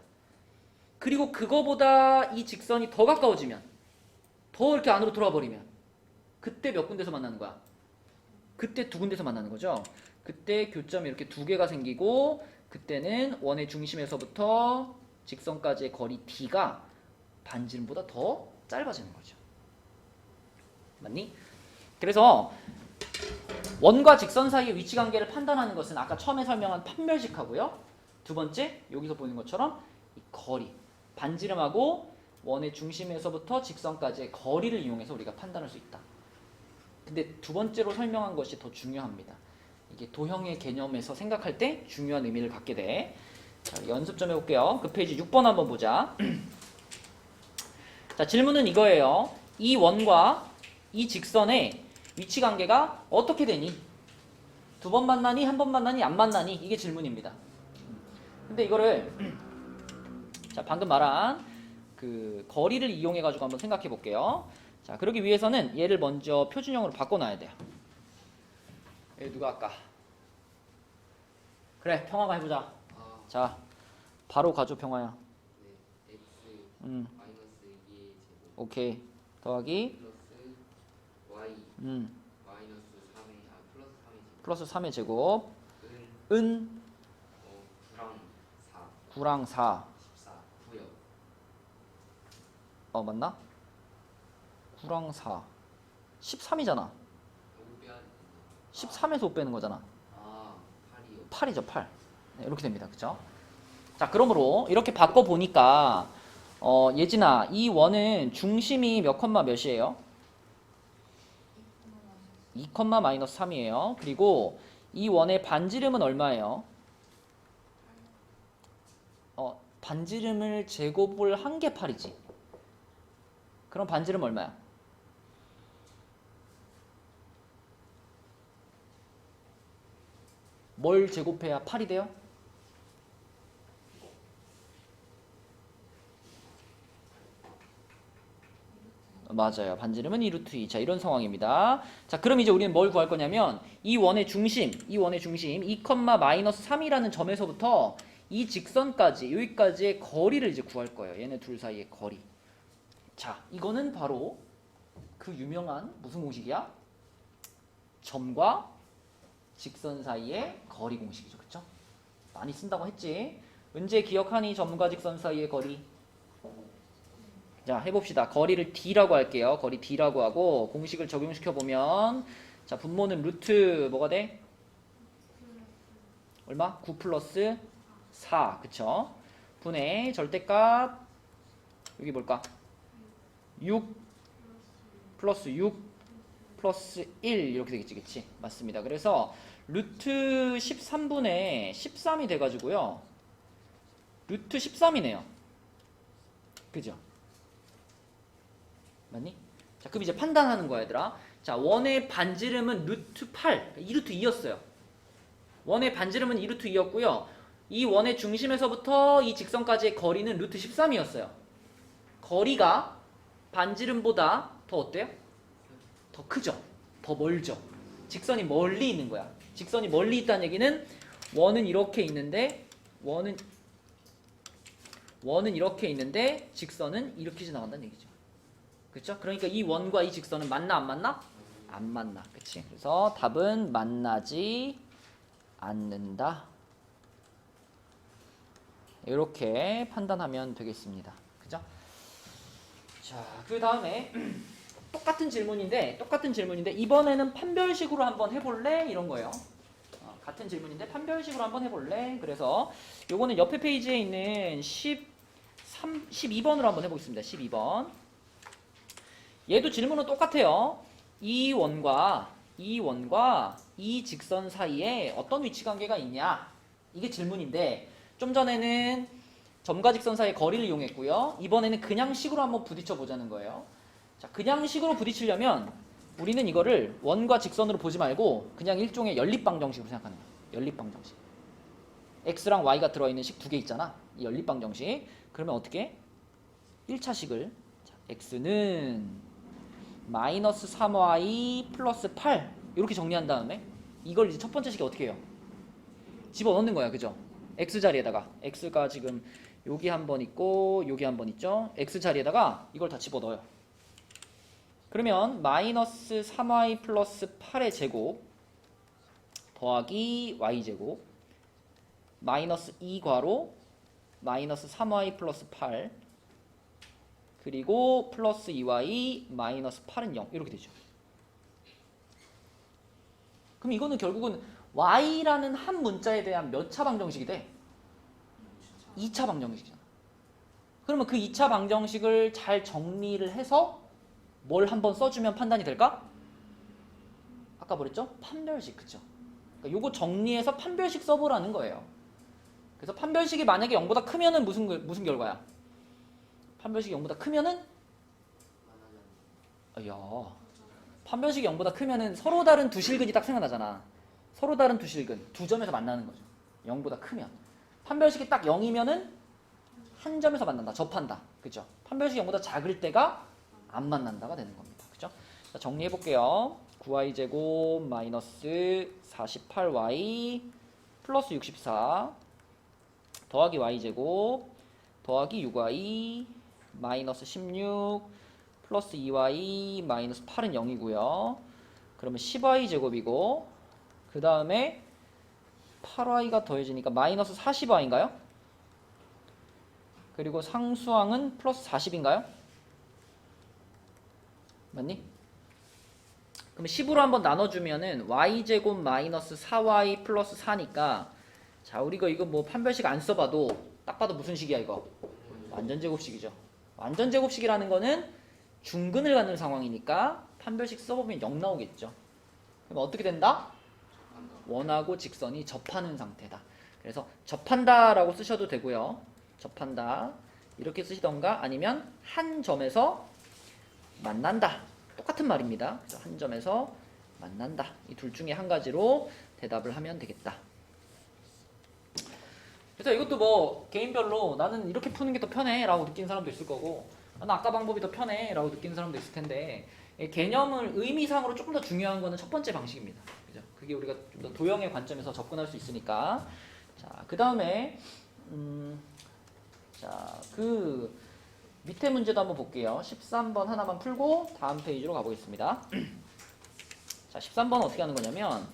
그리고 그거보다 이 직선이 더 가까워지면, 더 이렇게 안으로 들어와 버리면 그때 몇 군데서 만나는 거야? 그때 두 군데서 만나는 거죠. 그때 교점이 이렇게 두 개가 생기고 그때는 원의 중심에서부터 직선까지의 거리 D가 반지름보다 더 짧아지는 거죠. 맞니? 그래서 원과 직선 사이의 위치 관계를 판단하는 것은 아까 처음에 설명한 판별식하고요. 두 번째, 여기서 보는 것처럼 이 거리, 반지름하고 원의 중심에서부터 직선까지의 거리를 이용해서 우리가 판단할 수 있다. 근데 두 번째로 설명한 것이 더 중요합니다. 이게 도형의 개념에서 생각할 때 중요한 의미를 갖게 돼. 자, 연습 좀 해볼게요. 그 페이지 6번 한번 보자. 자, 질문은 이거예요. 이 원과 이 직선의 위치 관계가 어떻게 되니? 두 번 만나니? 한 번 만나니? 안 만나니? 이게 질문입니다. 근데 이거를 자, 방금 말한 그 거리를 이용해 가지고 한번 생각해 볼게요. 자, 그러기 위해서는 얘를 먼저 표준형으로 바꿔놔야 돼요. 얘 누가 할까? 그래, 평화가 해보자. 아, 자, 바로 가죠, 평화야. 네. x 마이너스 2의 제곱 오케이. 더하기 플러스 y 마이너스 3의 플러스 3의 제곱 은 은 9랑 4 9랑 4. 14 9요. 맞나? 9랑 4. 13이잖아. 여기 빼야 된다. 13에서 5 빼는 거잖아. 아, 8이요. 8이죠, 8. 네, 이렇게 됩니다. 그쵸? 자, 그러므로 이렇게 바꿔 보니까 예진아, 이 원은 중심이 몇 컴마 몇이에요? 2 컴마 마이너스 3이에요. 그리고 이 원의 반지름은 얼마예요? 반지름을 제곱을 한 게 8이지. 그럼 반지름 얼마야? 뭘 제곱해야 8이 돼요? 맞아요. 반지름은 2루트 2. 자, 이런 상황입니다. 자, 그럼 이제 우리는 뭘 구할 거냐면 이 원의 중심 2, 마이너스 3이라는 점에서부터 이 직선까지 여기까지의 거리를 이제 구할 거예요. 얘네 둘 사이의 거리. 자, 이거는 바로 그 유명한 무슨 공식이야? 점과 직선 사이의 거리 공식이죠. 그쵸? 많이 쓴다고 했지? 은재 기억하니? 점과 직선 사이의 거리. 자, 해봅시다. 거리를 D라고 할게요. 거리 D라고 하고 공식을 적용시켜보면 자, 분모는 루트 뭐가 돼? 얼마? 9 플러스 4. 그쵸? 분의 절대값 여기 뭘까? 6 플러스 6 플러스 1 이렇게 되겠지. 그치? 맞습니다. 그래서 루트 13분의 13이 돼가지고요. 루트 13이네요. 그죠? 맞니? 자, 그럼 이제 판단하는 거야, 얘들아. 자, 원의 반지름은 루트 8, 2루트 2였어요. 원의 반지름은 2루트 2였고요. 이 원의 중심에서부터 이 직선까지의 거리는 루트 13이었어요. 거리가 반지름보다 더 어때요? 더 크죠? 더 멀죠? 직선이 멀리 있는 거야. 직선이 멀리 있다는 얘기는 원은 이렇게 있는데 원은 이렇게 있는데 직선은 이렇게 지나간다는 얘기죠. 그렇죠? 그러니까 이 원과 이 직선은 만나 안 만나? 안 만나. 그치? 그래서 답은 만나지 않는다. 이렇게 판단하면 되겠습니다. 그죠? 자, 그 다음에 똑같은 질문인데 이번에는 판별식으로 한번 해볼래? 이런 거예요. 같은 질문인데 판별식으로 한번 해볼래? 그래서 요거는 옆에 페이지에 있는 12번으로 한번 해보겠습니다. 12번. 얘도 질문은 똑같아요. 이 원과 이 직선 사이에 어떤 위치 관계가 있냐? 이게 질문인데 좀 전에는 점과 직선 사이의 거리를 이용했고요. 이번에는 그냥 식으로 한번 부딪혀 보자는 거예요. 자, 그냥 식으로 부딪히려면 우리는 이거를 원과 직선으로 보지 말고 그냥 일종의 연립방정식으로 생각하는 거예요. 연립방정식. x랑 y가 들어있는 식 두 개 있잖아. 이 연립방정식. 그러면 어떻게? 1차식을 x는 마이너스 3y 플러스 8 이렇게 정리한 다음에 이걸 이제 첫 번째 식에 어떻게 해요? 집어넣는 거야. 그죠? x 자리에다가 x가 지금 여기 한 번 있고 여기 한 번 있죠? x 자리에다가 이걸 다 집어넣어요. 그러면 마이너스 3y 플러스 8의 제곱 더하기 y제곱 마이너스 2괄호 마이너스 3y 플러스 8 그리고 플러스 2y 마이너스 8은 0 이렇게 되죠. 그럼 이거는 결국은 y라는 한 문자에 대한 몇 차 방정식이 돼? 2차 방정식이잖아. 그러면 그 2차 방정식을 잘 정리를 해서 뭘 한번 써주면 판단이 될까? 아까 뭐랬죠? 판별식, 그쵸? 그러니까 요거 정리해서 판별식 써보라는 거예요. 그래서 판별식이 만약에 0보다 크면은 무슨 결과야? 판별식이 0보다 크면은 야, 판별식이 0보다 크면은 서로 다른 두 실근이 딱 생각나잖아. 서로 다른 두 실근, 두 점에서 만나는 거죠. 0보다 크면. 판별식이 딱 0이면은 한 점에서 만난다, 접한다. 그죠? 판별식이 0보다 작을 때가 안 만난다가 되는 겁니다. 그죠? 자, 정리해 볼게요. 9y제곱 마이너스 48y 플러스 64 더하기 y제곱 더하기 6y 마이너스 16 플러스 2y 마이너스 8은 0이고요. 그러면 10y 제곱이고 그 다음에 8y가 더해지니까 마이너스 40y인가요? 그리고 상수항은 플러스 40인가요? 맞니? 그럼 10으로 한번 나눠주면은 y제곱 마이너스 4y 플러스 4니까 자, 우리가 이거 뭐 판별식 안 써봐도 딱 봐도 무슨 식이야 이거? 완전제곱식이죠. 완전제곱식이라는 거는 중근을 갖는 상황이니까 판별식 써보면 0 나오겠죠. 그럼 어떻게 된다? 원하고 직선이 접하는 상태다. 그래서 접한다 라고 쓰셔도 되고요. 접한다 이렇게 쓰시던가 아니면 한 점에서 만난다 똑같은 말입니다. 그래서 한 점에서 만난다 이 둘 중에 한 가지로 대답을 하면 되겠다. 그래서 이것도 뭐 개인별로 나는 이렇게 푸는 게 더 편해 라고 느끼는 사람도 있을 거고 나는 아까 방법이 더 편해 라고 느끼는 사람도 있을 텐데 개념을 의미상으로 조금 더 중요한 거는 첫 번째 방식입니다. 그죠? 그게 우리가 좀 더 도형의 관점에서 접근할 수 있으니까. 자, 그 다음에 자, 그 밑에 문제도 한번 볼게요. 13번 하나만 풀고 다음 페이지로 가보겠습니다. 자, 13번은 어떻게 하는 거냐면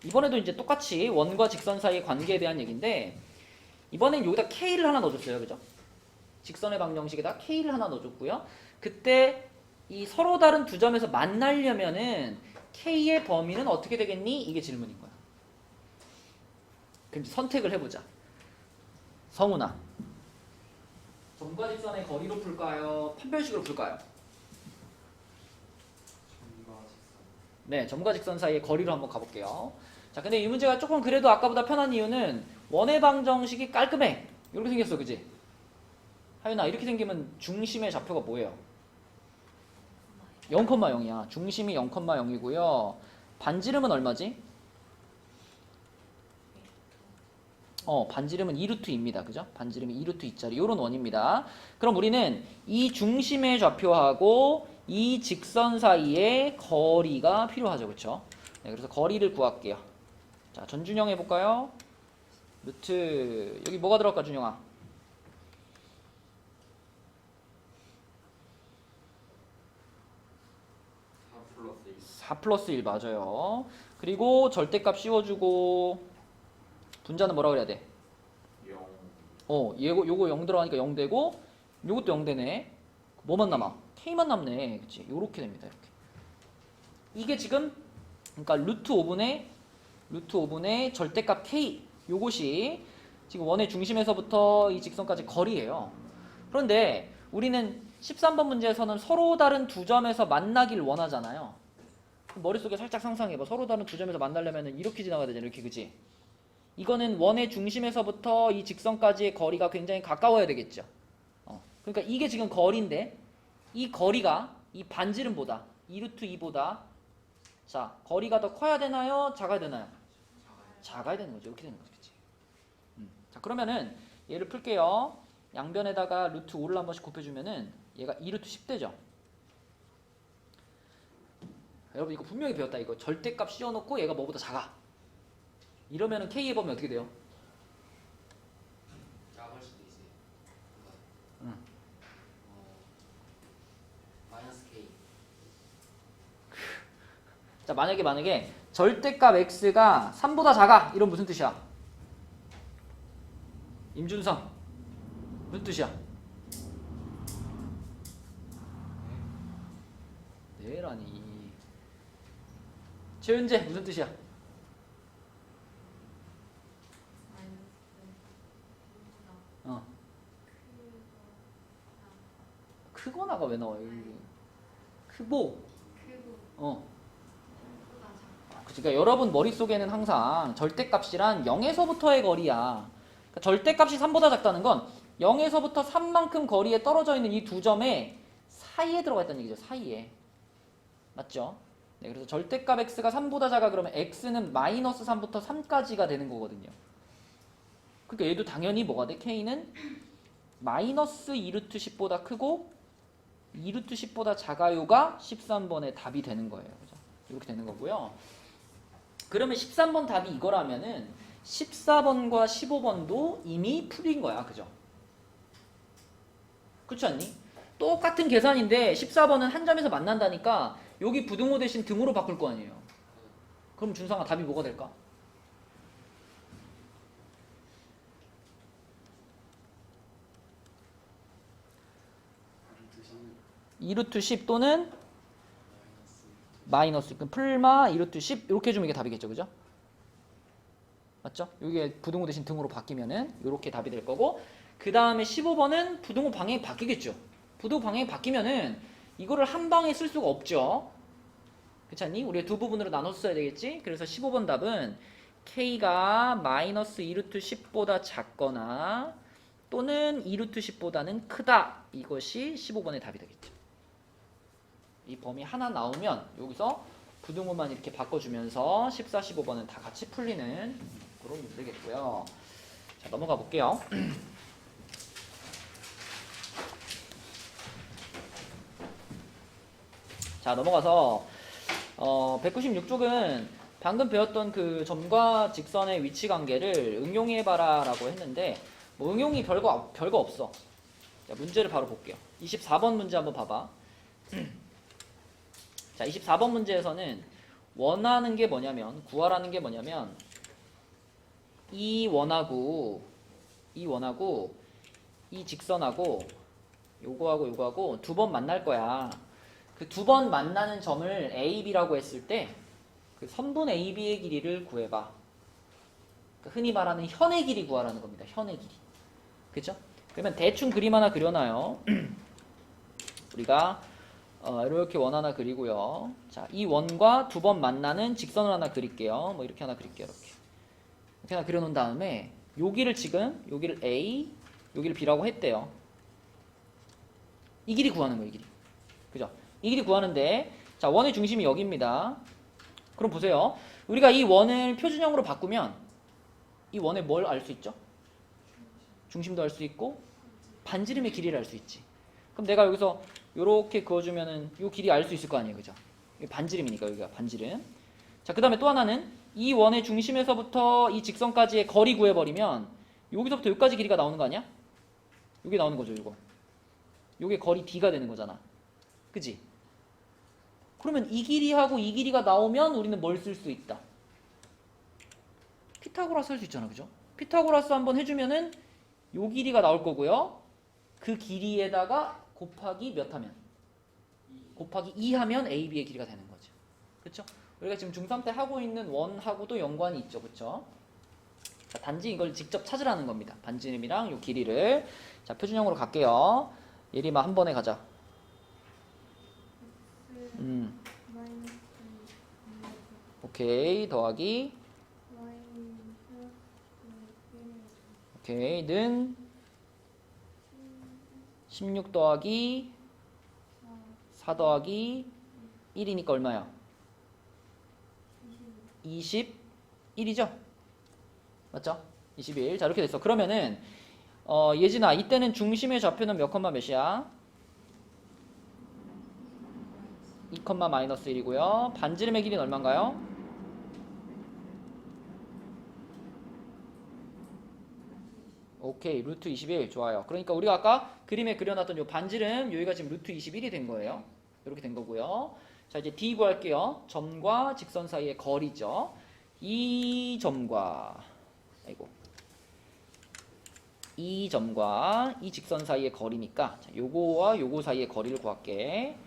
이번에도 이제 똑같이 원과 직선 사이의 관계에 대한 얘기인데 이번엔 여기다 K를 하나 넣어줬어요. 그죠? 직선의 방정식에다 K를 하나 넣어줬고요. 그때 이 서로 다른 두 점에서 만나려면은 K의 범위는 어떻게 되겠니? 이게 질문인 거야. 그럼 선택을 해보자. 성훈아. 점과 직선의 거리로 풀까요? 판별식으로 풀까요? 네, 점과 직선 사이의 거리로 한번 가볼게요. 자, 근데 이 문제가 조금 그래도 아까보다 편한 이유는 원의 방정식이 깔끔해. 이렇게 생겼어, 그지? 하윤아, 이렇게 생기면 중심의 좌표가 뭐예요? 0,0이야. 중심이 0,0이고요. 반지름은 얼마지? 반지름은 2루트입니다. 그죠? 반지름이 2루트 2짜리 요런 원입니다. 그럼 우리는 이 중심의 좌표하고 이 직선 사이의 거리가 필요하죠. 그쵸? 네, 그래서 거리를 구할게요. 자, 전준영 해볼까요? 루트 여기 뭐가 들어갈까 준영아? 4 플러스 1 맞아요. 그리고 절대값 씌워주고 분자는 뭐라 그래야 돼? 요거 0 들어가니까 0 되고 요것도 0 되네. 뭐만 남아? K만 남네. 그치? 요렇게 됩니다. 이렇게. 이게 지금 그러니까 루트 5분의 절대값 K 요것이 지금 원의 중심에서부터 이 직선까지 거리예요. 그런데 우리는 13번 문제에서는 서로 다른 두 점에서 만나길 원하잖아요. 머릿속에 살짝 상상해봐. 서로 다른 두 점에서 만나려면 이렇게 지나가야 되잖아. 이렇게, 그치? 이거는 원의 중심에서부터 이 직선까지의 거리가 굉장히 가까워야 되겠죠. 그러니까 이게 지금 거리인데 이 거리가 이 반지름보다 2루트 2보다 자 거리가 더 커야 되나요? 작아야 되나요? 작아야 되는 거죠. 이렇게 되는 거죠. 그치? 자 그러면은 얘를 풀게요. 양변에다가 루트 5를 한 번씩 곱해주면은 얘가 2루트 10 되죠. 여러분 이거 분명히 배웠다. 이거 절대값 씌워놓고 얘가 뭐보다 작아. 이러면은 K의 범위 어떻게 돼요? 작을 수도 있어요. 응. 마이너스 K. 자 만약에 절대값 x가 3보다 작아. 이런 무슨 뜻이야? 임준성 무슨 뜻이야? 네라니. 최은재 무슨 뜻이야? 크거나가 왜 나와요? 크고. 그러니까 여러분 머릿속에는 항상 절대값이란 0에서부터의 거리야. 그러니까 절대값이 3보다 작다는 건 0에서부터 3만큼 거리에 떨어져 있는 이 두 점의 사이에 들어가 있다는 얘기죠. 사이에. 맞죠? 네, 그래서 절대값 x가 3보다 작아 그러면 x는 마이너스 3부터 3까지가 되는 거거든요. 그러니까 얘도 당연히 뭐가 돼? k는 마이너스 2루트 10보다 크고 2루트 10보다 작아요가 13번의 답이 되는 거예요. 그죠? 이렇게 되는 거고요. 그러면 13번 답이 이거라면은 14번과 15번도 이미 풀인 거야. 그죠? 그렇지 않니? 똑같은 계산인데 14번은 한 점에서 만난다니까 여기 부등호 대신 등호로 바꿀 거 아니에요. 그럼 준상아 답이 뭐가 될까? 2루트 10 또는 마이너스 풀마 2루트 10 이렇게 해주면 이게 답이겠죠. 그죠? 맞죠? 이게 부등호 대신 등호로 바뀌면은 이렇게 답이 될 거고 그 다음에 15번은 부등호 방향이 바뀌겠죠. 부등호 방향이 바뀌면은 이거를 한 방에 쓸 수가 없죠. 그렇지 않니? 우리가 두 부분으로 나눠서 써야 되겠지? 그래서 15번 답은 K가 마이너스 2루트 10보다 작거나 또는 2루트 10보다는 크다. 이것이 15번의 답이 되겠죠. 이 범위 하나 나오면 여기서 부등호만 이렇게 바꿔주면서 14, 15번은 다 같이 풀리는 그런 문제겠고요. 자, 넘어가 볼게요. 자, 넘어가서 196쪽은 방금 배웠던 그 점과 직선의 위치 관계를 응용해봐라 라고 했는데 뭐 응용이 별거 없어. 자, 문제를 바로 볼게요. 24번 문제 한번 봐봐. 자, 24번 문제에서는 원하는 게 뭐냐면 구하라는 게 뭐냐면 이 원하고 이 직선하고 요거하고 두 번 만날 거야. 그 두 번 만나는 점을 A, B라고 했을 때 그 선분 A, B의 길이를 구해봐. 그러니까 흔히 말하는 현의 길이 구하라는 겁니다. 현의 길이. 그죠? 그러면 대충 그림 하나 그려놔요. 우리가 이렇게 원 하나 그리고요. 자, 이 원과 두 번 만나는 직선을 하나 그릴게요. 뭐 이렇게 하나 그릴게요. 이렇게 하나 그려놓은 다음에 여기를 A, 여기를 B라고 했대요. 이 길이 구하는 거예요. 이 길이. 그죠? 이 길이 구하는데 자, 원의 중심이 여기입니다. 그럼 보세요. 우리가 이 원을 표준형으로 바꾸면 이 원의 뭘 알 수 있죠? 중심도 알 수 있고 반지름의 길이를 알 수 있지. 그럼 내가 여기서 이렇게 그어주면은 이 길이 알 수 있을 거 아니에요. 그죠? 이게 반지름이니까 여기가 반지름. 자, 그 다음에 또 하나는 이 원의 중심에서부터 이 직선까지의 거리 구해버리면 여기서부터 여기까지 길이가 나오는 거 아니야? 이게 나오는 거죠. 요게 거리 D가 되는 거잖아. 그지? 그러면 이 길이하고 이 길이가 나오면 우리는 뭘 쓸 수 있다? 피타고라스 할 수 있잖아. 그죠? 피타고라스 한번 해주면은 요 길이가 나올 거고요. 그 길이에다가 곱하기 몇 하면? 곱하기 2 하면 AB의 길이가 되는 거죠. 그렇죠? 우리가 지금 중3 때 하고 있는 원하고도 연관이 있죠. 그렇죠? 자, 단지 이걸 직접 찾으라는 겁니다. 반지름이랑 요 길이를. 자, 표준형으로 갈게요. 예림아 한 번에 가자. 오케이. 더하기 오케이. 는 16 더하기 4 더하기 1이니까 얼마야? 21이죠? 맞죠? 21. 자, 이렇게 됐어. 그러면은 예진아, 이때는 중심의 좌표는 몇 컴마 몇이야? 2 컴마 마이너스 1이고요. 반지름의 길이는 얼마인가요? 오케이. 루트 21. 좋아요. 그러니까 우리가 아까 그림에 그려놨던 요 반지름 여기가 지금 루트 21이 된 거예요. 이렇게 된 거고요. 자, 이제 D 구할게요. 점과 직선 사이의 거리죠. 이 점과 이 점과 이 직선 사이의 거리니까 자, 요거와 요거 사이의 거리를 구할게.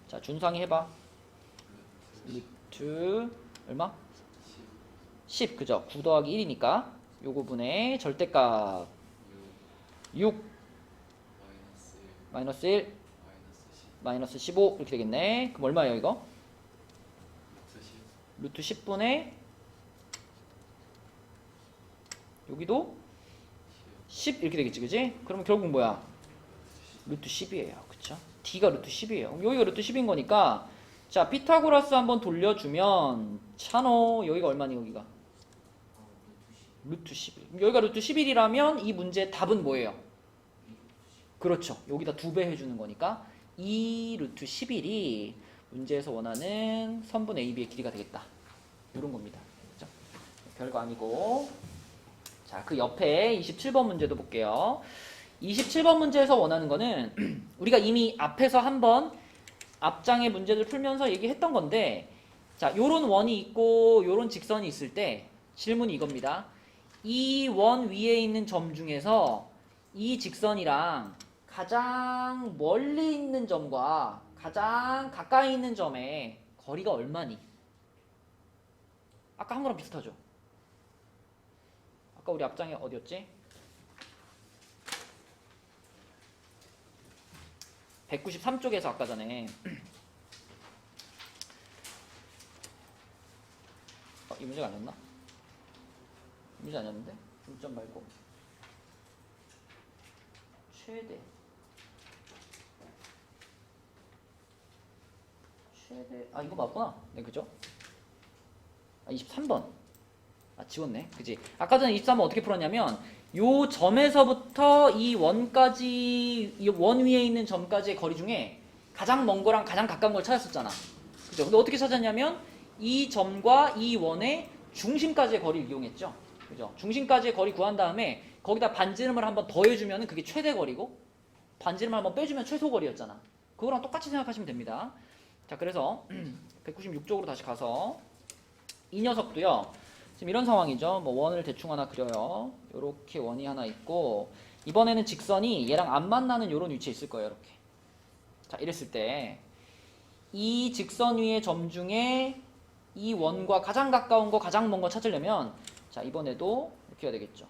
자, 준상이 해봐. 루트 얼마? 10. 그죠? 9 더하기 1이니까 요거 분의 절대값 6 마이너스 1 마이너스 15 이렇게 되겠네. 그럼 얼마예요 이거? 루트 10분의 여기도 10 이렇게 되겠지, 그지? 그러면 결국 뭐야? 루트 10이에요. 그쵸? D가 루트 10이에요. 여기가 루트 10인 거니까 자, 피타고라스 한번 돌려주면 찬호 여기가 얼마니 여기가? 루트 11. 여기가 루트 11이라면 이 문제의 답은 뭐예요? 그렇죠. 여기다 2배 해주는 거니까 이 루트 11이 문제에서 원하는 선분 AB의 길이가 되겠다. 이런 겁니다. 그렇죠? 별거 아니고. 자, 그 옆에 27번 문제도 볼게요. 27번 문제에서 원하는 거는 우리가 이미 앞에서 한번 앞장의 문제를 풀면서 얘기했던 건데 자, 요런 원이 있고 요런 직선이 있을 때 질문이 이겁니다. 이 원 위에 있는 점 중에서 이 직선이랑 가장 멀리 있는 점과 가장 가까이 있는 점의 거리가 얼마니? 아까 한 거랑 비슷하죠? 아까 우리 앞장에 어디였지? 193쪽에서 아까 전에 이 문제가 아니었나? 이 문제 아니었는데? 중점 말고 최대 이거 맞구나. 네, 그죠? 23번 지웠네. 그지? 아까 전에 23번 어떻게 풀었냐면 요 점에서부터 이 원까지 이 원 위에 있는 점까지의 거리 중에 가장 먼 거랑 가장 가까운 걸 찾았었잖아. 그죠? 근데 어떻게 찾았냐면 이 점과 이 원의 중심까지의 거리를 이용했죠. 그죠? 중심까지의 거리 구한 다음에 거기다 반지름을 한번 더해주면 그게 최대 거리고 반지름을 한번 빼주면 최소 거리였잖아. 그거랑 똑같이 생각하시면 됩니다. 자, 그래서 196쪽으로 다시 가서 이 녀석도요. 지금 이런 상황이죠. 뭐 원을 대충 하나 그려요. 요렇게 원이 하나 있고 이번에는 직선이 얘랑 안 만나는 요런 위치에 있을 거예요. 이렇게. 자, 이랬을 때 이 직선 위의 점 중에 이 원과 가장 가까운 거, 가장 먼 거 찾으려면 자, 이번에도 이렇게 해야 되겠죠.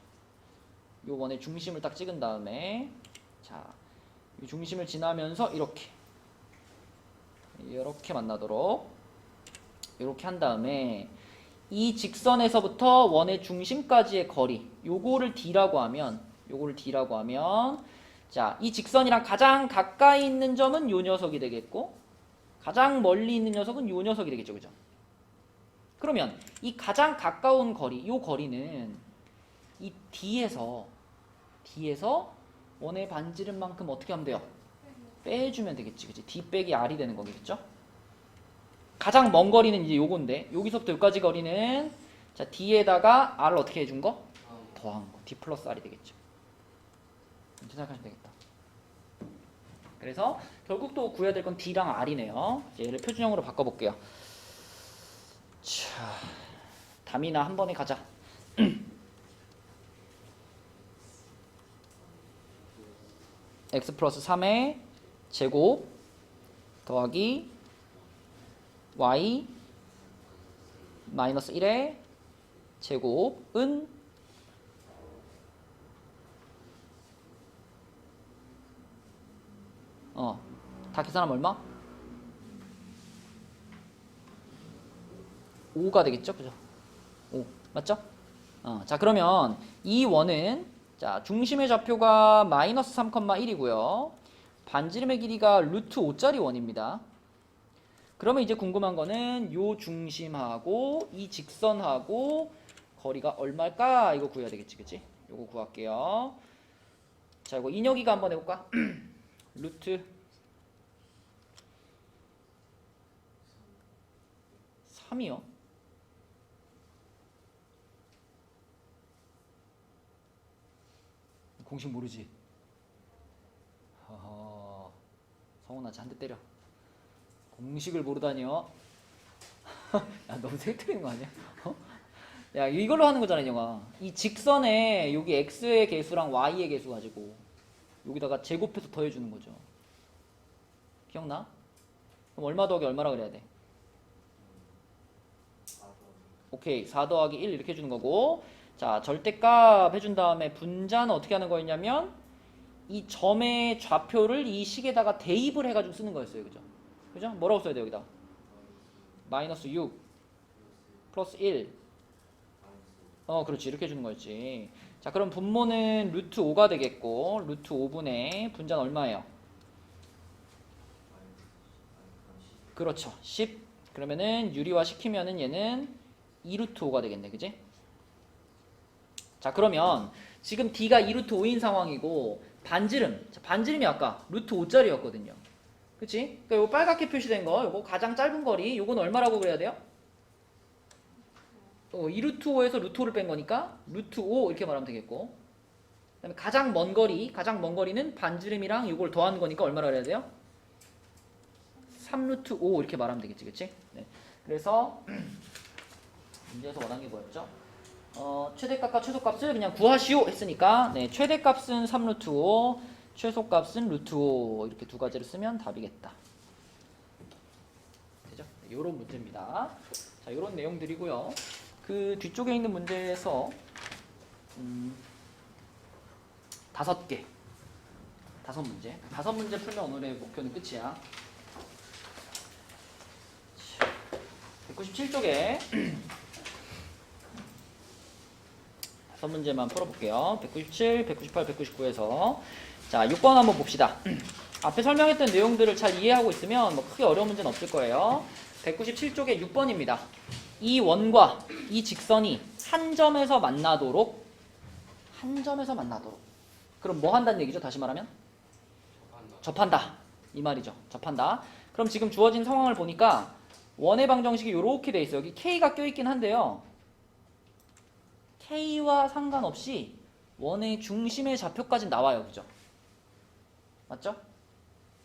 요 원의 중심을 딱 찍은 다음에 자, 이 중심을 지나면서 이렇게 만나도록 이렇게 한 다음에 이 직선에서부터 원의 중심까지의 거리 요거를 D라고 하면 자, 이 직선이랑 가장 가까이 있는 점은 요 녀석이 되겠고 가장 멀리 있는 녀석은 요 녀석이 되겠죠. 그죠? 그러면 이 가장 가까운 거리 요 거리는 이 D에서 원의 반지름만큼 어떻게 하면 돼요? 빼주면 되겠지. 그치? D 빼기 R이 되는 거겠죠? 가장 먼 거리는 이제 요건데 여기서부터 여기까지 거리는 자, D에다가 R을 어떻게 해준 거? 더한 거. D 플러스 R이 되겠죠. 이렇게 생각하시면 되겠다. 그래서 결국 또 구해야 될 건 D랑 R이네요. 이제 얘를 표준형으로 바꿔볼게요. 자, 담이나 한 번에 가자. x 플러스 3의 제곱 더하기 y 마이너스 1의 제곱은 다 계산하면 얼마? 5가 되겠죠? 그죠? 5 맞죠? 자 그러면 이 원은 자 중심의 좌표가 마이너스 3,1이고요. 반지름의 길이가 루트 5짜리 원입니다. 그러면 이제 궁금한 거는 요 중심하고 이 직선하고 거리가 얼마일까? 이거 구해야 되겠지, 그치? 요거 구할게요. 자, 이거 인여기가 한번 해볼까? 루트 3이요. 공식 모르지? 성훈아, 한 대 때려. 공식을 모르다니요? 야, 너무 세트인 거 아니야? 야, 이걸로 하는 거잖아, 영아. 이 직선에 여기 x의 개수랑 y의 개수 가지고 여기다가 제곱해서 더해주는 거죠. 기억나? 그럼 얼마 더하기 얼마라 그래야 돼? 오케이, 4 더하기 1 이렇게 해주는 거고. 자, 절대값 해준 다음에 분자는 어떻게 하는 거였냐면 이 점의 좌표를 이 식에다가 대입을 해가지고 쓰는 거였어요. 그죠? 그죠? 뭐라고 써야 돼 여기다? 마이너스 6 플러스 1. 그렇지. 이렇게 해주는 거였지. 자, 그럼 분모는 루트 5가 되겠고 루트 5분의 분자는 얼마예요? 그렇죠. 10. 그러면은 유리화 시키면은 얘는 2루트 5가 되겠네. 그지? 자, 그러면 지금 D가 2루트 5인 상황이고 반지름. 자, 반지름이 아까 루트 5짜리였거든요. 그치? 그러니까 요 빨갛게 표시된 거, 요거 가장 짧은 거리, 요건 얼마라고 그래야 돼요? 2루트 5에서 루트 5를 뺀 거니까 루트 5 이렇게 말하면 되겠고, 그 다음에 가장 먼 거리는 반지름이랑 요걸 더하는 거니까 얼마라 그래야 돼요? 3루트 5 이렇게 말하면 되겠지, 그치? 네. 그래서 문제에서 원하는 게 뭐였죠? 최대값과 최소값을 그냥 구하시오 했으니까, 네, 최대값은 3루트 5, 최소값은 루트 5 이렇게 두 가지를 쓰면 답이겠다. 되죠? 네, 요런 문제입니다. 자, 요런 내용들이고요. 그 뒤쪽에 있는 문제에서 5개, 5문제. 5문제 풀면 오늘의 목표는 끝이야. 197쪽에 5문제만 풀어볼게요. 197, 198, 199에서 자, 6번 한번 봅시다. 앞에 설명했던 내용들을 잘 이해하고 있으면 뭐 크게 어려운 문제는 없을 거예요. 197쪽에 6번입니다. 이 원과 이 직선이 한 점에서 만나도록 그럼 뭐 한다는 얘기죠? 다시 말하면 접한다 이 말이죠. 접한다. 그럼 지금 주어진 상황을 보니까 원의 방정식이 이렇게 돼 있어요. 여기 K가 껴있긴 한데요, K와 상관없이 원의 중심의 좌표까지 나와요. 그죠? 맞죠?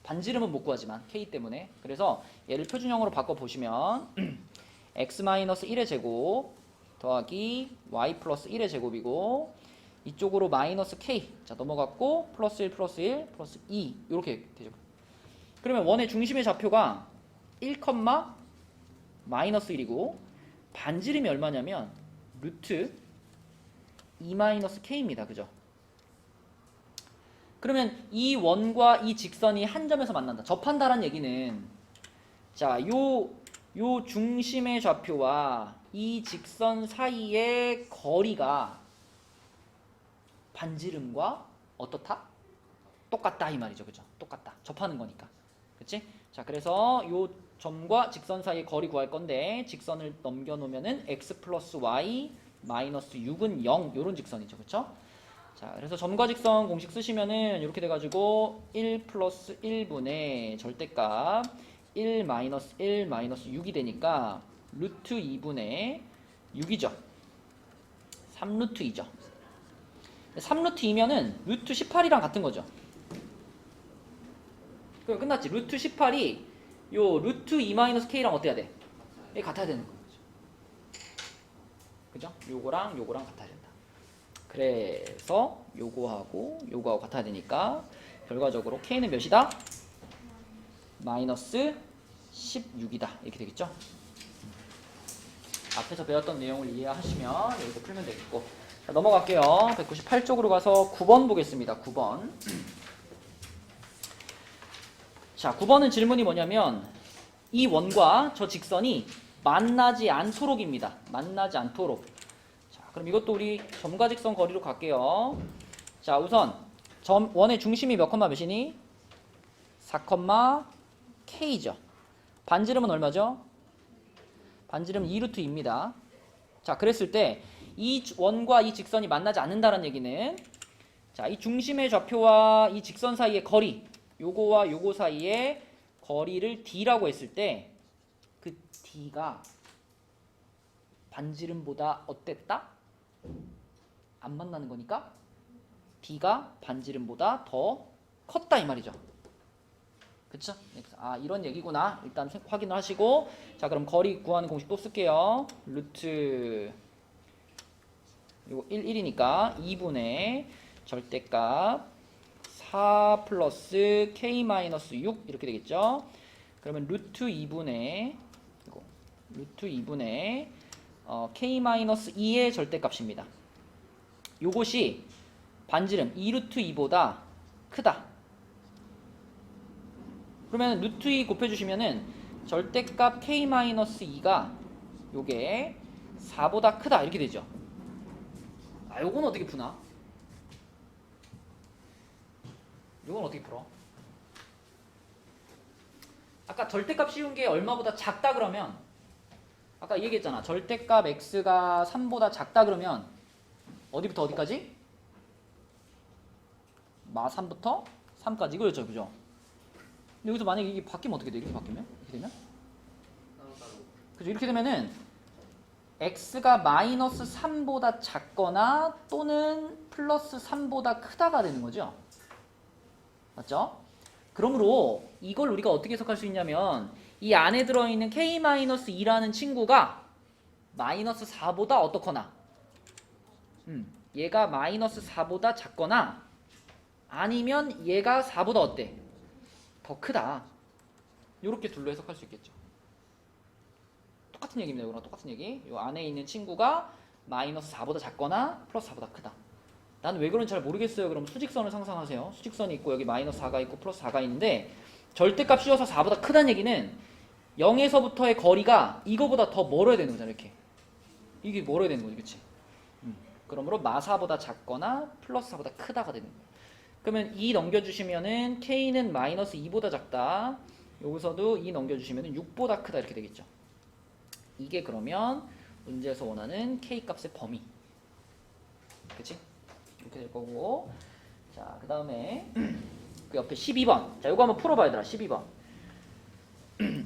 반지름은 못 구하지만 K 때문에. 그래서 얘를 표준형으로 바꿔보시면 x-1의 제곱 더하기 y 플러스 1의 제곱이고 이쪽으로 마이너스 K 자 넘어갔고 플러스 1 플러스 1 플러스 2 이렇게 되죠. 그러면 원의 중심의 좌표가 1, 마이너스 1이고 반지름이 얼마냐면 루트 2-K입니다. 그죠? 그러면 이 원과 이 직선이 한 점에서 만난다. 접한다라는 얘기는 자, 요 중심의 좌표와 이 직선 사이의 거리가 반지름과 어떻다? 똑같다 이 말이죠. 그죠? 똑같다. 접하는 거니까. 그치? 자, 그래서 요 점과 직선 사이의 거리 구할 건데 직선을 넘겨 놓으면은 x 플러스 y 마이너스 6은 0 요런 직선이죠. 그쵸? 자, 그래서 점과 직선 공식 쓰시면은 이렇게 돼가지고 1 플러스 1분의 절대값 1 마이너스 1 마이너스 6이 되니까 루트 2분의 6이죠. 3루트 2죠. 3루트 2면은 루트 18이랑 같은 거죠. 그럼 끝났지. 루트 18이 요 루트 2 마이너스 K랑 어때야 돼? 같아야 되는 거죠. 그죠? 요거랑 같아야 된다. 그래서 요거하고 같아야 되니까 결과적으로 k는 몇이다? 마이너스 16이다. 이렇게 되겠죠? 앞에서 배웠던 내용을 이해하시면 여기서 풀면 되겠고. 자, 넘어갈게요. 198쪽으로 가서 9번 보겠습니다. 9번. 자, 9번은 질문이 뭐냐면 이 원과 저 직선이 만나지 않도록입니다. 만나지 않도록. 자, 그럼 이것도 우리 점과 직선 거리로 갈게요. 자, 우선 원의 중심이 몇 컴마 몇이니? 4, K죠. 반지름은 얼마죠? 반지름 2루트 2입니다. 자, 그랬을 때 이 원과 이 직선이 만나지 않는다는 얘기는 자, 이 중심의 좌표와 이 직선 사이의 거리, 요거와 요거 사이의 거리를 D라고 했을 때 그 D가 반지름보다 어땠다? 안 만나는 거니까 D가 반지름보다 더 컸다 이 말이죠. 그쵸? 아, 이런 얘기구나. 일단 확인을 하시고, 자, 그럼 거리 구하는 공식 또 쓸게요. 루트 요거 1이니까 2분의 절대값 4 플러스 k 마이너스 6 이렇게 되겠죠. 그러면 루트 2분의 k 마이너스 2의 절대값입니다. 요것이 반지름 2루트 2보다 크다. 그러면 루트 2 곱해주시면은 절대값 k 마이너스 2가 요게 4보다 크다 이렇게 되죠. 아, 요건 어떻게 푸나? 요건 어떻게 풀어? 아까 절대값 씌운 게 얼마보다 작다 그러면 아까 얘기했잖아. 절대값 x가 3보다 작다 그러면 어디부터 어디까지? 마 3부터 3까지 이거였죠, 그죠? 근데 여기서 만약에 이게 바뀌면 어떻게 돼? 이렇게 바뀌면? 이렇게 되면? 그죠? 이렇게 되면은 x가 마이너스 3보다 작거나 또는 플러스 3보다 크다가 되는 거죠. 맞죠? 그러므로 이걸 우리가 어떻게 해석할 수 있냐면 이 안에 들어있는 k-2라는 친구가 마이너스 4보다 어떻거나 얘가 마이너스 4보다 작거나 아니면 얘가 4보다 어때? 더 크다. 이렇게 둘로 해석할 수 있겠죠. 똑같은 얘기입니다. 이거랑 똑같은 얘기. 이 안에 있는 친구가 마이너스 4보다 작거나 플러스 4보다 크다. 나는 왜 그런지 잘 모르겠어요. 그럼 수직선을 상상하세요. 수직선이 있고 여기 마이너스 4가 있고 플러스 4가 있는데 절대값 씌워서 4보다 크다는 얘기는 0에서부터의 거리가 이거보다 더 멀어야 되는 거잖아. 이렇게. 이게 멀어야 되는 거지. 그치? 그러므로 마4보다 작거나 플러스 4보다 크다가 되는 거예요. 그러면 2 넘겨주시면은 K는 마이너스 2보다 작다. 여기서도 2 넘겨주시면은 6보다 크다 이렇게 되겠죠. 이게 그러면 문제에서 원하는 K 값의 범위. 그치? 이렇게 될 거고. 자, 그 다음에 그 옆에 12번. 자, 이거 한번 풀어봐야 되라. 12번.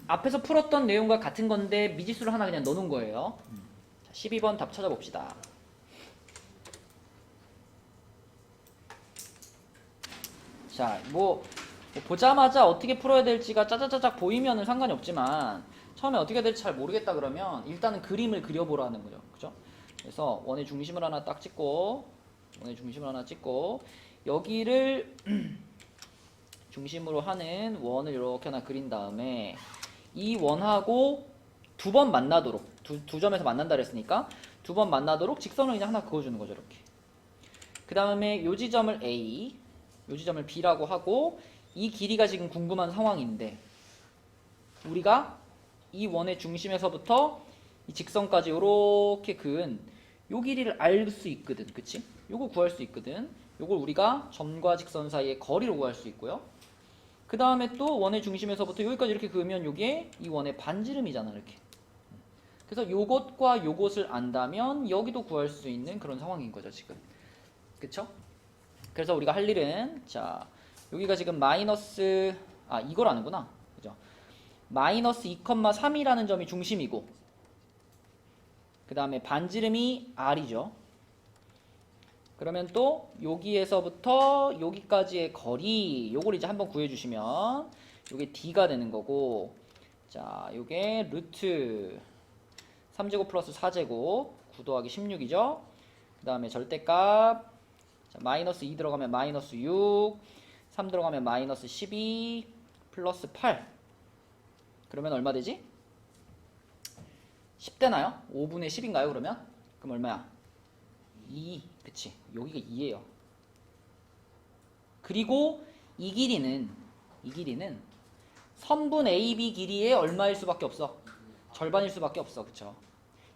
앞에서 풀었던 내용과 같은 건데 미지수를 하나 그냥 넣어놓은 거예요. 자, 12번 답 찾아봅시다. 자, 뭐 보자마자 어떻게 풀어야 될지가 짜자자작 보이면은 상관이 없지만 처음에 어떻게 될지 잘 모르겠다 그러면 일단은 그림을 그려보라는 거죠. 그죠? 그래서 원의 중심을 하나 딱 찍고 여기를 중심으로 하는 원을 이렇게 하나 그린 다음에 이 원하고 두 번 만나도록 두 점에서 만난다 그랬으니까 두 번 만나도록 직선을 그냥 하나 그어주는 거죠. 이렇게. 그 다음에 요 지점을 A, 요 지점을 B라고 하고 이 길이가 지금 궁금한 상황인데 우리가 이 원의 중심에서부터 이 직선까지 요렇게 그은 요 길이를 알 수 있거든. 그치? 요거 구할 수 있거든. 요걸 우리가 점과 직선 사이의 거리로 구할 수 있고요. 그 다음에 또 원의 중심에서부터 여기까지 이렇게 그으면 요게 이 원의 반지름이잖아. 이렇게. 그래서 요것과 요것을 안다면 여기도 구할 수 있는 그런 상황인 거죠. 지금. 그쵸? 그래서 우리가 할 일은 자 여기가 지금 마이너스 이걸 아는구나. 그죠? 마이너스 2,3이라는 점이 중심이고 그 다음에 반지름이 R이죠. 그러면 또 여기에서부터 여기까지의 거리 요걸 이제 한번 구해주시면 요게 D가 되는 거고 자 요게 루트 3제곱 플러스 4제곱 9 더하기 16이죠. 그 다음에 절대값 자, 마이너스 2 들어가면 마이너스 6 3 들어가면 마이너스 12 플러스 8. 그러면 얼마 되지? 10 되나요? 5분의 10인가요 그러면? 그럼 얼마야? 2. 그치. 여기가 2예요. 그리고 이 길이는 선분 AB 길이의 얼마일 수밖에 없어? 절반일 수밖에 없어. 그쵸?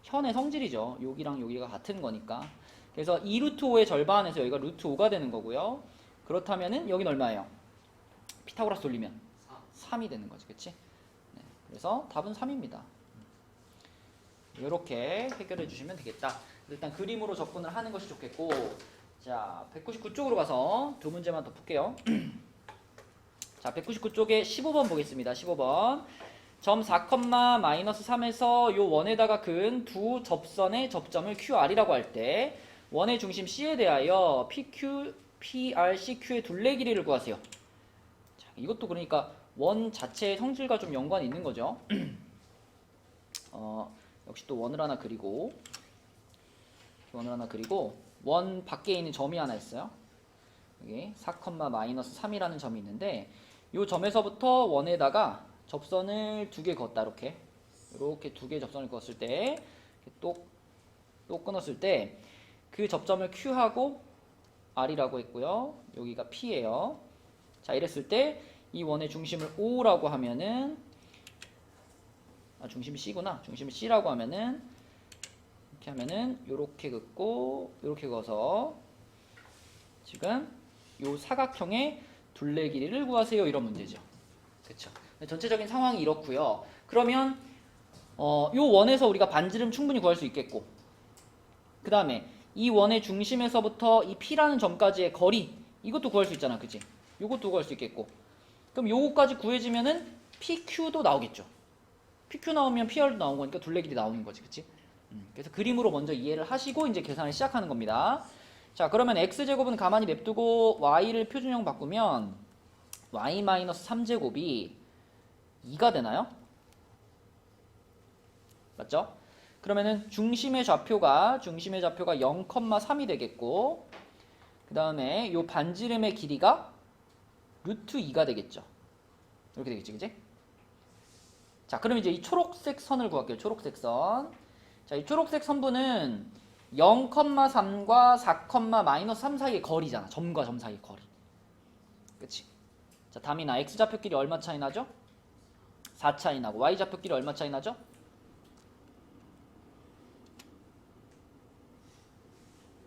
현의 성질이죠. 여기랑 여기가 같은 거니까. 그래서 2 루트 5의 절반에서 여기가 루트 5가 되는 거고요. 그렇다면은 여긴 얼마예요? 피타고라스 돌리면 3이 되는 거지. 그치? 네. 그래서 답은 3입니다. 이렇게 해결해 주시면 되겠다. 일단 그림으로 접근을 하는 것이 좋겠고, 자 199쪽으로 가서 두 문제만 더 풀게요. 자 199쪽에 15번 보겠습니다. 15번 점 4, 마이너스 3에서 요 원에다가 그은 두 접선의 접점을 QR이라고 할 때 원의 중심 C에 대하여 PQ, PR, CQ의 둘레 길이를 구하세요. 자, 이것도 그러니까 원 자체의 성질과 좀 연관이 있는 거죠. 역시 또 원을 하나 그리고 원 밖에 있는 점이 하나 있어요. 여기 4, 마이너스 3이라는 점이 있는데 이 점에서부터 원에다가 접선을 두 개 그었다. 이렇게 두 개 접선을 그었을 때 또 끊었을 때 그 접점을 Q하고 R이라고 했고요. 여기가 P예요. 자 이랬을 때 이 원의 중심을 O라고 하면은 중심이 C구나. 중심이 C라고 하면은 이렇게 하면은 요렇게 긋고 요렇게 그어서 지금 요 사각형의 둘레 길이를 구하세요. 이런 문제죠. 그렇죠. 전체적인 상황이 이렇고요. 그러면 요 원에서 우리가 반지름 충분히 구할 수 있겠고, 그 다음에 이 원의 중심에서부터 이 P라는 점까지의 거리 이것도 구할 수 있잖아. 그치? 요것도 구할 수 있겠고, 그럼 요거까지 구해지면은 PQ도 나오겠죠. PQ 나오면 PR도 나온 거니까 둘레 길이 나오는 거지. 그치? 그래서 그림으로 먼저 이해를 하시고 이제 계산을 시작하는 겁니다. 자 그러면 x제곱은 가만히 냅두고 y를 표준형 바꾸면 y-3제곱이 2가 되나요? 맞죠? 그러면은 중심의 좌표가 0,3이 되겠고, 그 다음에 요 반지름의 길이가 루트 2가 되겠죠. 이렇게 되겠지, 그지? 자, 그럼 이제 이 초록색 선을 구할게요. 초록색 선. 자, 이 초록색 선분은 0,3과 4,-3 사이의 거리잖아. 점과 점 사이의 거리. 그치? 자, 담이나 x좌표끼리 얼마 차이 나죠? 4 차이 나고, y좌표끼리 얼마 차이 나죠?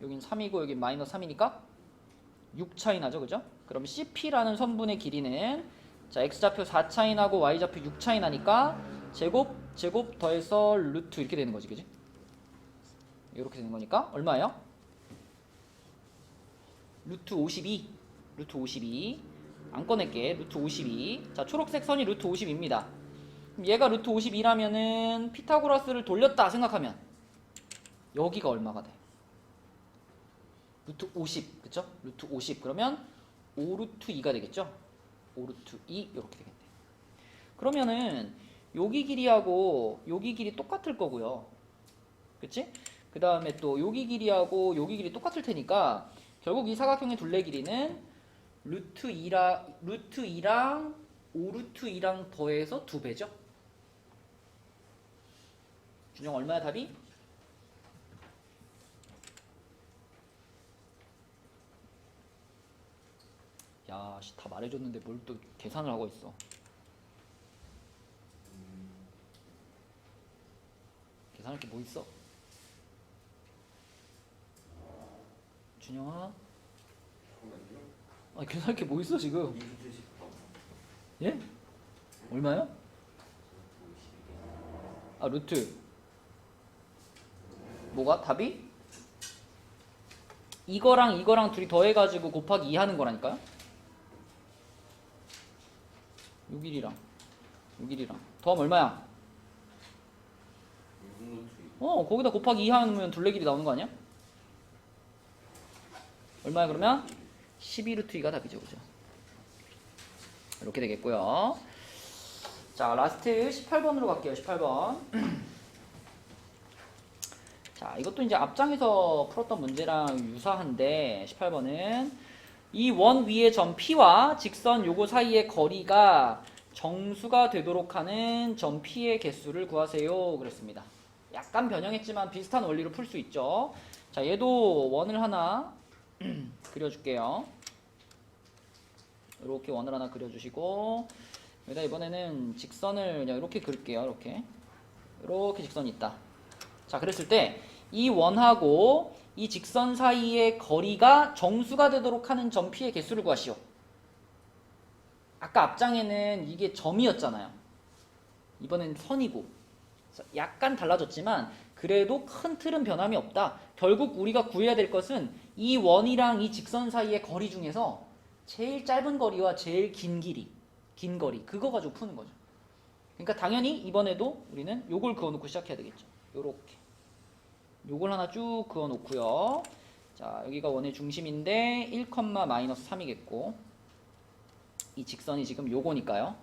여긴 3이고 여긴 마이너스 3이니까 6 차이 나죠. 그죠? 그럼 CP라는 선분의 길이는 자 x좌표 4 차이 나고 y좌표 6 차이 나니까 제곱 더해서 루트 이렇게 되는 거지. 그지? 이렇게 되는 거니까 얼마예요? 루트 52. 안 꺼낼게. 루트 52. 자 초록색 선이 루트 52입니다. 그럼 얘가 루트 52라면은 피타고라스를 돌렸다 생각하면 여기가 얼마가 돼? 루트 50. 그쵸? 루트 50. 그러면 5루트 2가 되겠죠? 5루트 2 이렇게 되겠네. 그러면은 여기 길이하고 여기 길이 똑같을 거고요. 그치? 그 다음에 또 여기 길이하고 여기 길이 똑같을 테니까 결국 이 사각형의 둘레 길이는 루트 2랑 5루트 2랑 더해서 2배죠? 준영 얼마야 답이? 야, 다 말해줬는데 뭘 또 계산을 하고 있어. 계산할 게 뭐 있어? 준영아? 아니 계산할 게 뭐 있어 지금? 예? 얼마요? 아 루트 뭐가? 답이? 이거랑 둘이 더해가지고 곱하기 2 하는 거라니까요? 요 길이랑 더하면 얼마야? 거기다 곱하기 2 하면 둘레 길이 나오는 거 아니야? 얼마야 그러면? 12루트 2가 답이죠. 그죠? 이렇게 되겠고요. 자 라스트 18번으로 갈게요. 18번. 자 이것도 이제 앞장에서 풀었던 문제랑 유사한데 18번은 이 원 위의 점 P와 직선 요거 사이의 거리가 정수가 되도록 하는 점 P의 개수를 구하세요. 그랬습니다. 약간 변형했지만 비슷한 원리로 풀 수 있죠. 자, 얘도 원을 하나 그려줄게요. 이렇게 원을 하나 그려주시고 여기다 이번에는 직선을 그냥 이렇게 그릴게요. 이렇게 직선이 있다. 자, 그랬을 때 이 원하고 이 직선 사이의 거리가 정수가 되도록 하는 점 P의 개수를 구하시오. 아까 앞장에는 이게 점이었잖아요. 이번엔 선이고 약간 달라졌지만 그래도 큰 틀은 변함이 없다. 결국 우리가 구해야 될 것은 이 원이랑 이 직선 사이의 거리 중에서 제일 짧은 거리와 제일 긴 거리 그거 가지고 푸는 거죠. 그러니까 당연히 이번에도 우리는 요걸 그어놓고 시작해야 되겠죠. 요렇게 요걸 하나 쭉 그어놓고요. 자, 여기가 원의 중심인데 1,-3이겠고 이 직선이 지금 요거니까요.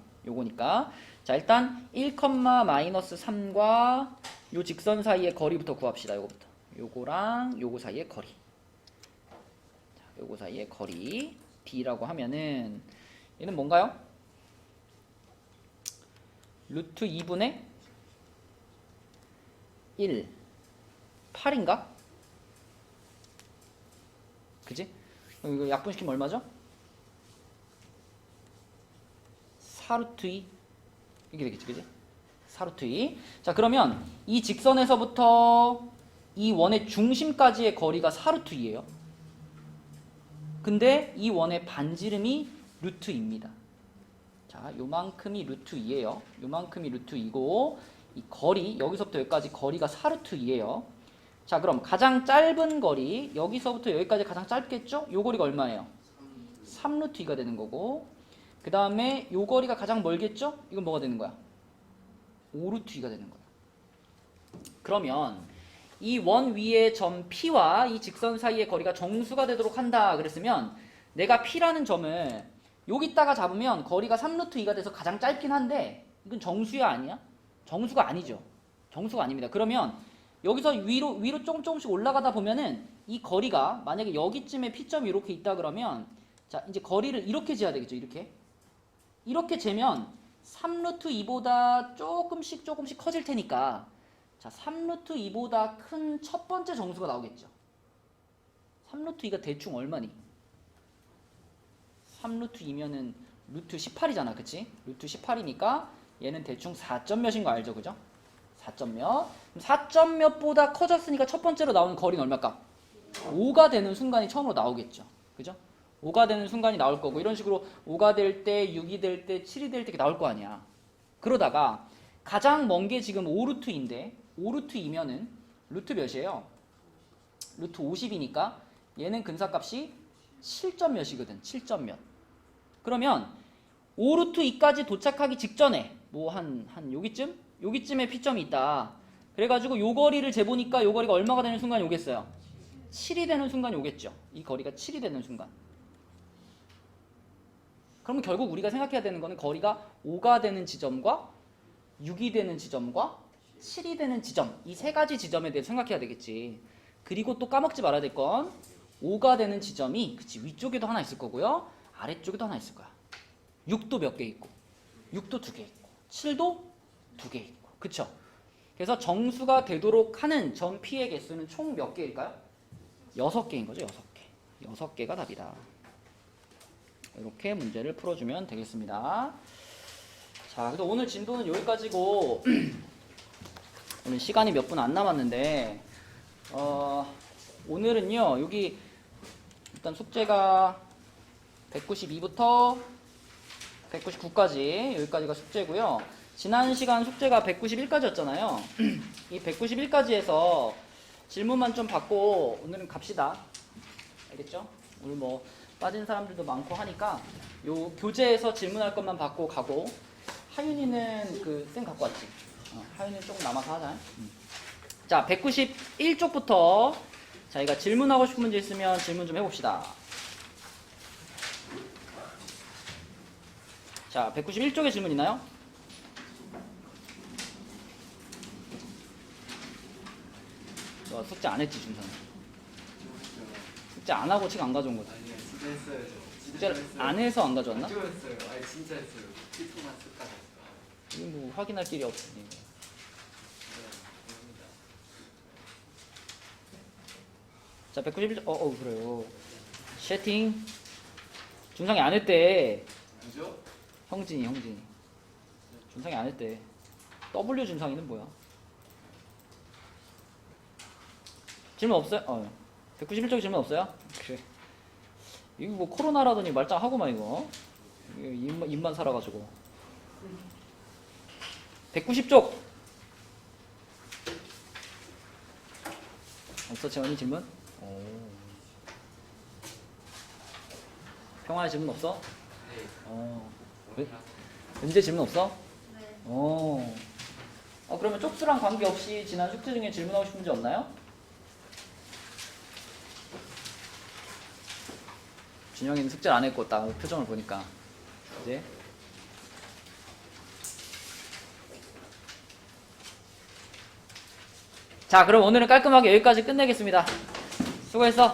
자, 일단 1,-3과 요 직선 사이의 거리부터 구합시다. 요거부터. 요거랑 요거 사이의 거리. 자, 요거 사이의 거리 D라고 하면은 얘는 뭔가요? 루트 2분의 1 8인가? 그지? 이거 약분시키면 얼마죠? 4루트 2 이게 되겠지, 그지? 4루트 2. 자, 그러면 이 직선에서부터 이 원의 중심까지의 거리가 4루트 2예요. 근데 이 원의 반지름이 루트 2입니다. 자, 요만큼이 루트 2예요. 요만큼이 루트 2고 이 거리 여기서부터 여기까지 거리가 4루트 2예요. 자, 그럼 가장 짧은 거리 여기서부터 여기까지 가장 짧겠죠? 요 거리가 얼마예요? 3루트 2가 되는 거고 그 다음에 요 거리가 가장 멀겠죠? 이건 뭐가 되는 거야? 5루트 2가 되는 거야. 그러면 이 원 위의 점 P와 이 직선 사이의 거리가 정수가 되도록 한다 그랬으면 내가 P라는 점을 여기다가 잡으면 거리가 3루트 2가 돼서 가장 짧긴 한데 이건 정수야 아니야? 정수가 아니죠. 정수가 아닙니다. 그러면 여기서 위로 조금씩 올라가다 보면은 이 거리가 만약에 여기쯤에 P점이 이렇게 있다 그러면 자, 이제 거리를 이렇게 재야 되겠죠. 이렇게 재면 3루트 2보다 조금씩 커질 테니까 자, 3루트 2보다 큰 첫 번째 정수가 나오겠죠. 3루트 2가 대충 얼마니? 3루트 2면은 루트 18이잖아. 그치? 루트 18이니까 얘는 대충 4점 몇인 거 알죠? 그죠? 4점 몇. 4점 몇보다 커졌으니까 첫 번째로 나오는 거리는 얼마일까? 5가 되는 순간이 처음으로 나오겠죠. 그죠? 5가 되는 순간이 나올 거고 이런 식으로 5가 될 때, 6이 될 때, 7이 될 때 나올 거 아니야. 그러다가 가장 먼 게 지금 5루트인데 5루트이면은 루트 몇이에요? 루트 50이니까 얘는 근사값이 7점 몇이거든. 7점 몇. 그러면 5루트 2까지 도착하기 직전에 뭐 한 여기쯤에 P점이 있다. 그래가지고 요 거리를 재보니까 요 거리가 얼마가 되는 순간이 오겠어요? 7이 되는 순간이 오겠죠. 이 거리가 7이 되는 순간. 그러면 결국 우리가 생각해야 되는 거는 거리가 5가 되는 지점과 6이 되는 지점과 7이 되는 지점 이 세 가지 지점에 대해 생각해야 되겠지. 그리고 또 까먹지 말아야 될 건 5가 되는 지점이 그치 위쪽에도 하나 있을 거고요. 아래쪽에도 하나 있을 거야. 6도 몇 개 있고 6도 2개 있고 7도 2개 있고 그쵸? 그래서 정수가 되도록 하는 점 P의 개수는 총 몇 개일까요? 6개인 거죠. 6개. 6개가 답이다. 이렇게 문제를 풀어주면 되겠습니다. 자, 그래서 오늘 진도는 여기까지고 오늘 시간이 몇 분 안 남았는데 오늘은요 여기 일단 숙제가 192부터 199까지 여기까지가 숙제고요. 지난 시간 숙제가 191까지였잖아요. 이 191까지에서 질문만 좀 받고 오늘은 갑시다. 알겠죠? 오늘 뭐 빠진 사람들도 많고 하니까 요 교재에서 질문할 것만 받고 가고 하윤이는 그 쌤 갖고 왔지? 하윤이는 조금 남아서 하자. 자, 191쪽부터 자기가 질문하고 싶은 문제 있으면 질문 좀 해봅시다. 자, 191쪽에 질문 있나요? 너 숙제 안 했지, 준선? 숙제 안 하고 책 안 가져온 거지? 진짜 했어요 저. 진짜 숙제를 했어요. 안 해서 안 가져왔나? 진짜 했어요. 아니 진짜 했어요. 피트만 쓸까 했어요. 이거 뭐 확인할 길이 없으니. 네, 자, 191. 그래요. 채팅. 준상이 안 했대. 누죠? 형진이. 준상이 안 했대. W 준상이는 뭐야? 질문 없어요? 191쪽에 질문 없어요? 그래. 이거 뭐 코로나라더니 말짱하고만 이거. 입만 살아가지고. 190쪽. 없어 재원이 질문? 평화의 질문 없어? 네. 왜? 은재 질문 없어? 네. 그러면 쪽수랑 관계없이 지난 숙제 중에 질문하고 싶은 문제 없나요? 준영이는 숙제를 안 했고 딱 표정을 보니까 이제 자 그럼 오늘은 깔끔하게 여기까지 끝내겠습니다. 수고했어.